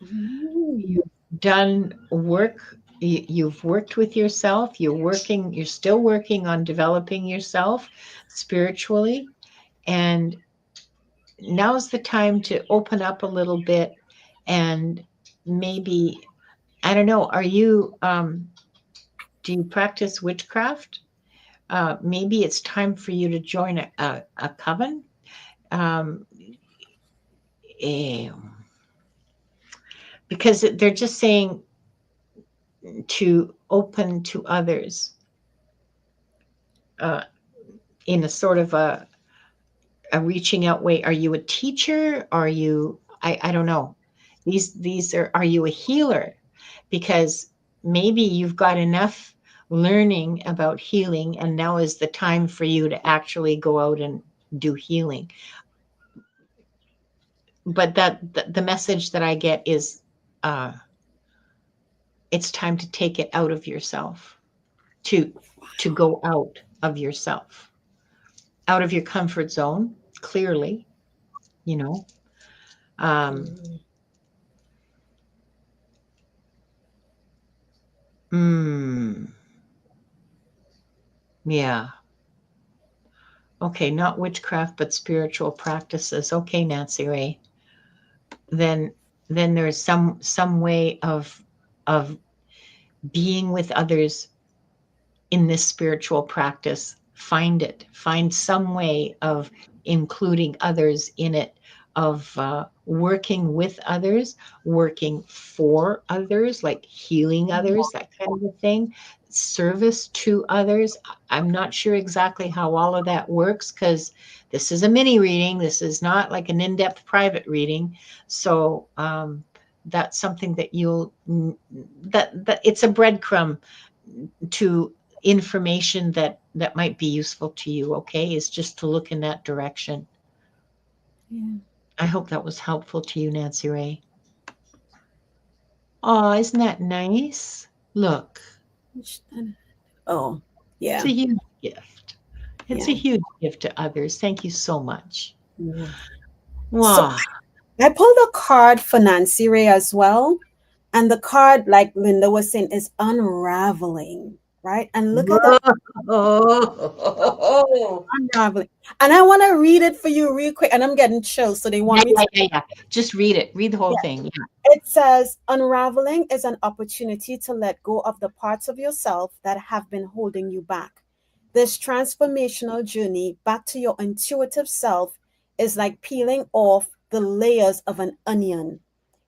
Ooh. You've done work, you've worked with yourself, you're still working on developing yourself spiritually, and now's the time to open up a little bit. And maybe, I don't know, are you do you practice witchcraft? Maybe it's time for you to join a coven. Um, eh, because they're just saying to open to others uh, in a sort of a reaching out way. Are you a teacher? Are you, I don't know. These are you a healer? Because maybe you've got enough learning about healing, and now is the time for you to actually go out and do healing. But the message that I get is uh, it's time to take it out of yourself, to go out of yourself, out of your comfort zone, clearly, you know. Um, mm, yeah. Okay, not witchcraft, but spiritual practices. Okay, Nancy Ray. Then there's some way of being with others in this spiritual practice. Find some way of including others in it, of working with others, working for others, like healing others, that kind of a thing, service to others. I'm not sure exactly how all of that works because this is a mini reading. This is not like an in-depth private reading. So that's something that that it's a breadcrumb to information that might be useful to you. Okay, is just to look in that direction. Yeah. I hope that was helpful to you, Nancy Ray. Oh, isn't that nice? Look, Oh, it's yeah, a huge gift. It's a yeah. huge gift to others. Thank you so much. Yeah. So Wow. I pulled a card for Nancy Ray as well. And the card, like Linda was saying, is unraveling, right? And look at the Oh. unraveling. And I want to read it for you real quick. And I'm getting chills. So they Yeah, want me yeah, to. yeah, yeah. Just read it. Read the whole Yeah. thing. Yeah. It says, unraveling is an opportunity to let go of the parts of yourself that have been holding you back. This transformational journey back to your intuitive self is like peeling off the layers of an onion.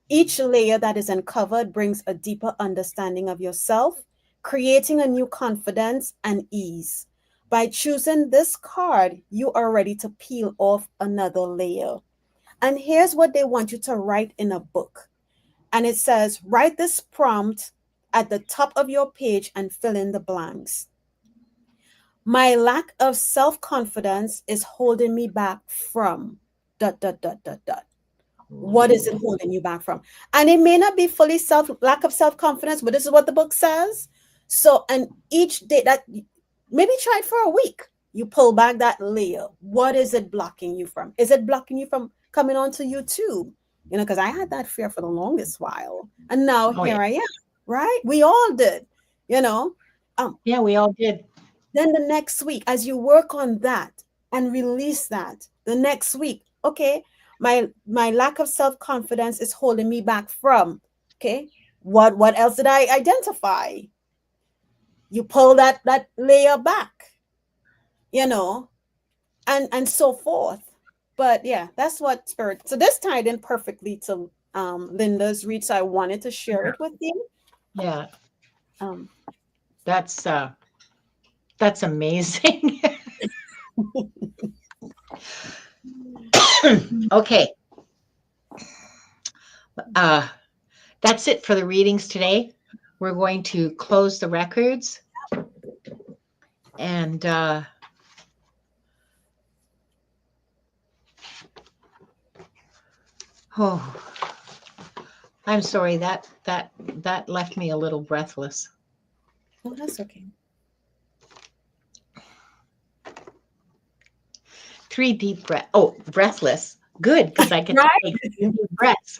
Each layer that is uncovered brings a deeper understanding of yourself, creating a new confidence and ease. By choosing this card, you are ready to peel off another layer. And here's what they want you to write in a book. And it says, write this prompt at the top of your page and fill in the blanks. My lack of self confidence is holding me back from dot, dot, dot, dot, dot. What is it holding you back from? And it may not be fully lack of self-confidence, but this is what the book says. So, and each day that maybe try it for a week, you pull back that layer. What is it blocking you from? Is it blocking you from coming onto YouTube? You know, because I had that fear for the longest while. And now Oh, yeah. here I am, right? We all did, you know. Um, Yeah, we all did. then the next week, as you work on that and release that, the next week, okay, my lack of self-confidence is holding me back from, okay, what else did I identify? You pull that layer back, you know, and so forth. But yeah, that's what spirit. So this tied in perfectly to Linda's read, so I wanted to share it with you. Yeah. Um, That's that's amazing. Okay. Uh that's it for the readings today. We're going to close the records and oh, I'm sorry that left me a little breathless. oh, that's okay. 3 deep breath. Oh, breathless. Good, because I get to Right? take 3 deep breaths.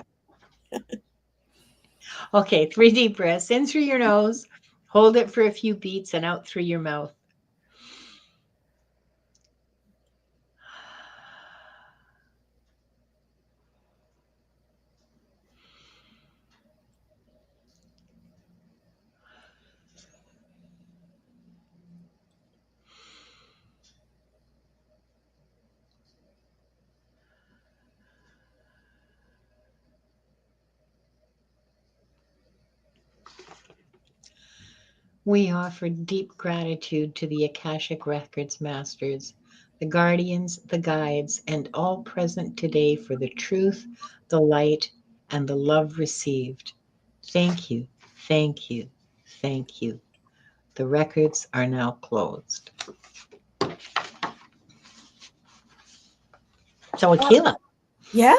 Okay, 3 deep breaths in through your nose, hold it for a few beats, and out through your mouth. We offer deep gratitude to the Akashic Records Masters, the guardians, the guides, and all present today for the truth, the light, and the love received. Thank you, thank you, thank you. The records are now closed. So, Akela, Yeah.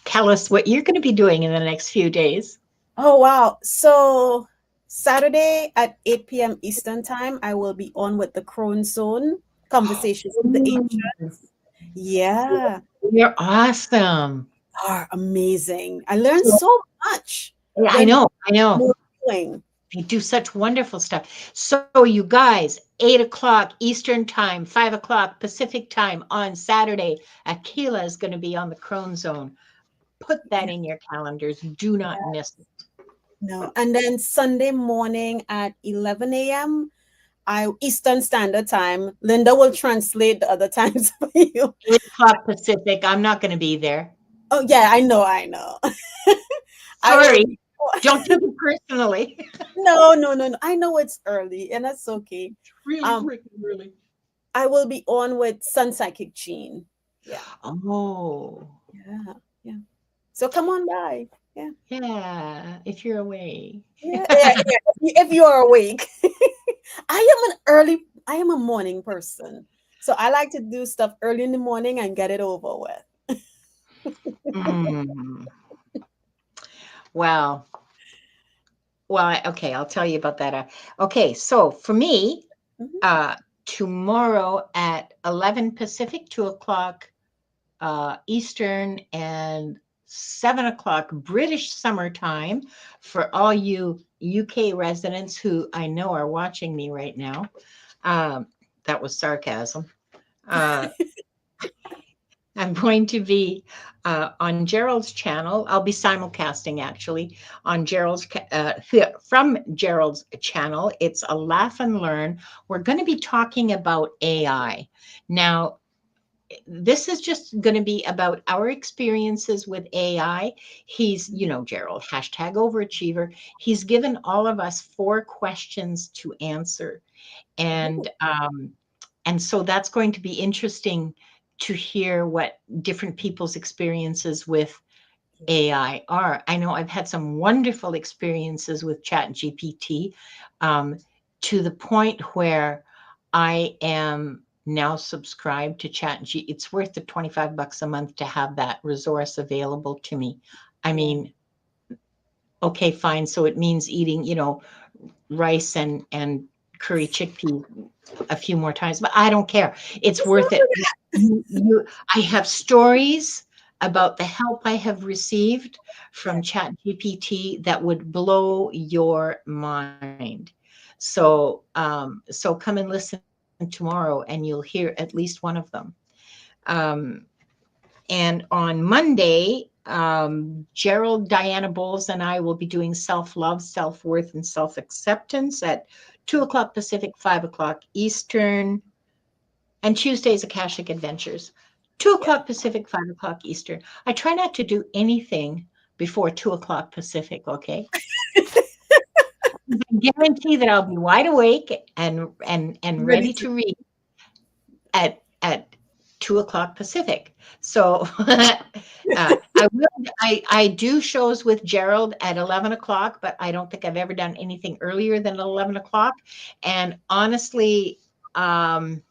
tell us what you're going to be doing in the next few days. Oh, wow. So Saturday at 8 p.m. Eastern Time, I will be on with the Crone Zone Conversations with the Ancients. Yeah, You're awesome. are amazing. I learned So, so much yeah, I than know, I know. we're doing. They do such wonderful stuff. So, you guys, 8 o'clock Eastern Time, 5 o'clock Pacific Time on Saturday, Akela is going to be on the Crone Zone. Put that Yeah, in your calendars. Do not miss it. no. And then Sunday morning at 11 a.m. I Eastern Standard Time. Linda will translate the other times for you. 8 o'clock Pacific. I'm not going to be there. Oh yeah, I know, I know. I will Sorry. be Don't take it personally. no, no, no, no. I know it's early and that's okay. Really Um, freaking early. I will be on with Sun Psychic Gene. Yeah, Oh. yeah, yeah. So come on by. Yeah. Yeah, if you're awake. Yeah, yeah, yeah. If you are awake. I am a morning person. So I like to do stuff early in the morning and get it over with. Mm. Well, okay, I'll tell you about that. Okay, so for me, Mhm. uh, tomorrow at 11 Pacific, 2 o'clock Eastern, and 7 o'clock British summertime for all you UK residents who I know are watching me right now. Um, that was sarcasm. Uh, I'm going to be on Gerald's channel. I'll be simulcasting actually on from Gerald's channel. It's a laugh and learn. We're going to be talking about AI. Now, this is just going to be about our experiences with AI. He's, Gerald, hashtag overachiever. He's given all of us 4 questions to answer. Ooh, And so that's going to be interesting to hear what different people's experiences with AI are. I know I've had some wonderful experiences with ChatGPT, um, to the point where I am now subscribed to ChatG. It's worth the $25 a month to have that resource available to me. I yeah. mean, okay, fine. So it means eating, rice and curry chickpea a few more times, but I don't care. It's What's worth wrong it. with I have stories about the help I have received from that? ChatGPT that would blow your mind. So come and listen tomorrow, and you'll hear at least one of them. Um, and on Monday, Gerald, Diana Bowles, and I will be doing self love, self worth, and self acceptance at 2 o'clock Pacific, 5 o'clock Eastern. And Tuesdays, Akashic Adventures, 2 Yeah. o'clock Pacific, 5 o'clock Eastern. I try not to do anything before 2 o'clock Pacific, okay? I guarantee that I'll be wide awake and Ready ready to to read at 2 o'clock Pacific. So I do shows with Gerald at 11 o'clock, but I don't think I've ever done anything earlier than 11 o'clock. And um,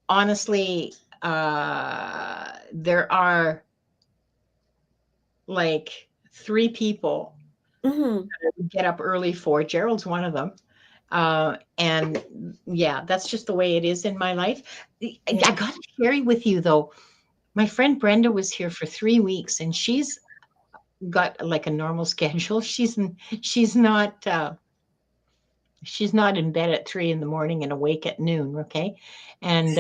honestly, there are like 3 people hmm that I would get up early for. Gerald's one of them. And yeah, that's just the way it is in my life. I Yeah. got to share with you though. My friend Brenda was here for 3 weeks, and she's got like a normal schedule. She's not she's not in bed at 3 in the morning and awake at noon. Okay, and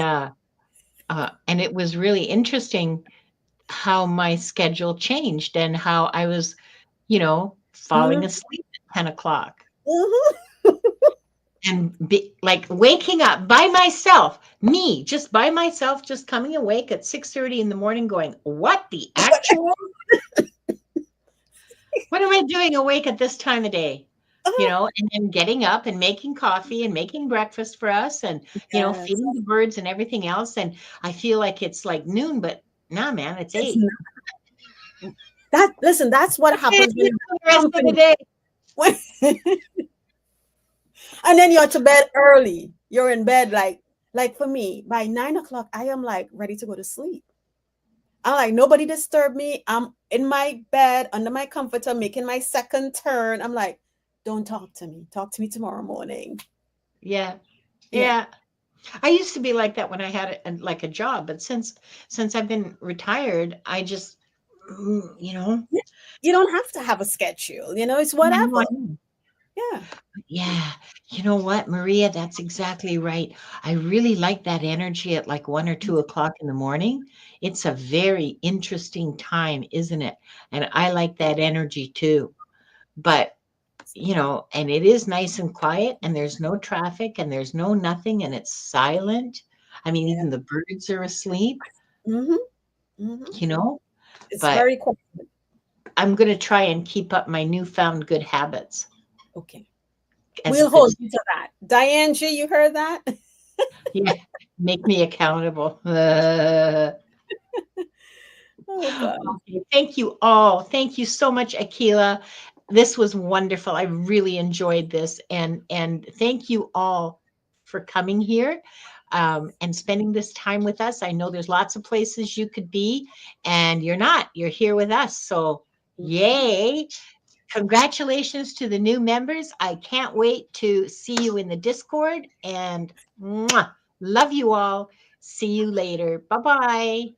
it was really interesting how my schedule changed and how I was, falling hmm asleep at 10 o'clock hmm and like waking up by myself, me just by myself, just coming awake at 6:30 in the morning going, what the actual? What am I doing awake at this time of day? And then getting up and making coffee and making breakfast for us and, Yes. feeding the birds and everything else. And I feel like it's like noon, but nah, man, it's It's 8. not that listen, that's what What am I happens gonna when do you for the have rest of the company. day? When, and then you're to bed early. You're in bed like for me, by 9 o'clock, I am like ready to go to sleep. I'm like, nobody disturb me. I'm in my bed under my comforter, making my second turn. I'm like, don't talk to me. Talk to me tomorrow morning. Yeah. Yeah. Yeah. I used to be like that when I had like a job, but since I've been retired, I just, you know, Yeah. You don't have to have a schedule, it's I know, whatever. I know. Yeah. Yeah. You know what, Maria? That's exactly right. I really like that energy at like 1 or 2 o'clock in the morning. It's a very interesting time, isn't it? And I like that energy too. But, and it is nice and quiet, and there's no traffic, and there's no nothing, and it's silent. I mean, Yeah. even the birds are asleep, hmm hmm you know, It's but very quiet. I'm going to try and keep up my newfound good habits Okay. as a We'll good, hold you to that. Diane G, you heard that? yeah, make me accountable. Oh God. Okay, thank you all. Thank you so much, Akela. This was wonderful. I really enjoyed this, and thank you all for coming here and spending this time with us. I know there's lots of places you could be, and you're not. You're here with us. So, Mhm. yay! Congratulations to the new members. I can't wait to see you in the Discord. And mwah, love you all. See you later. Bye bye.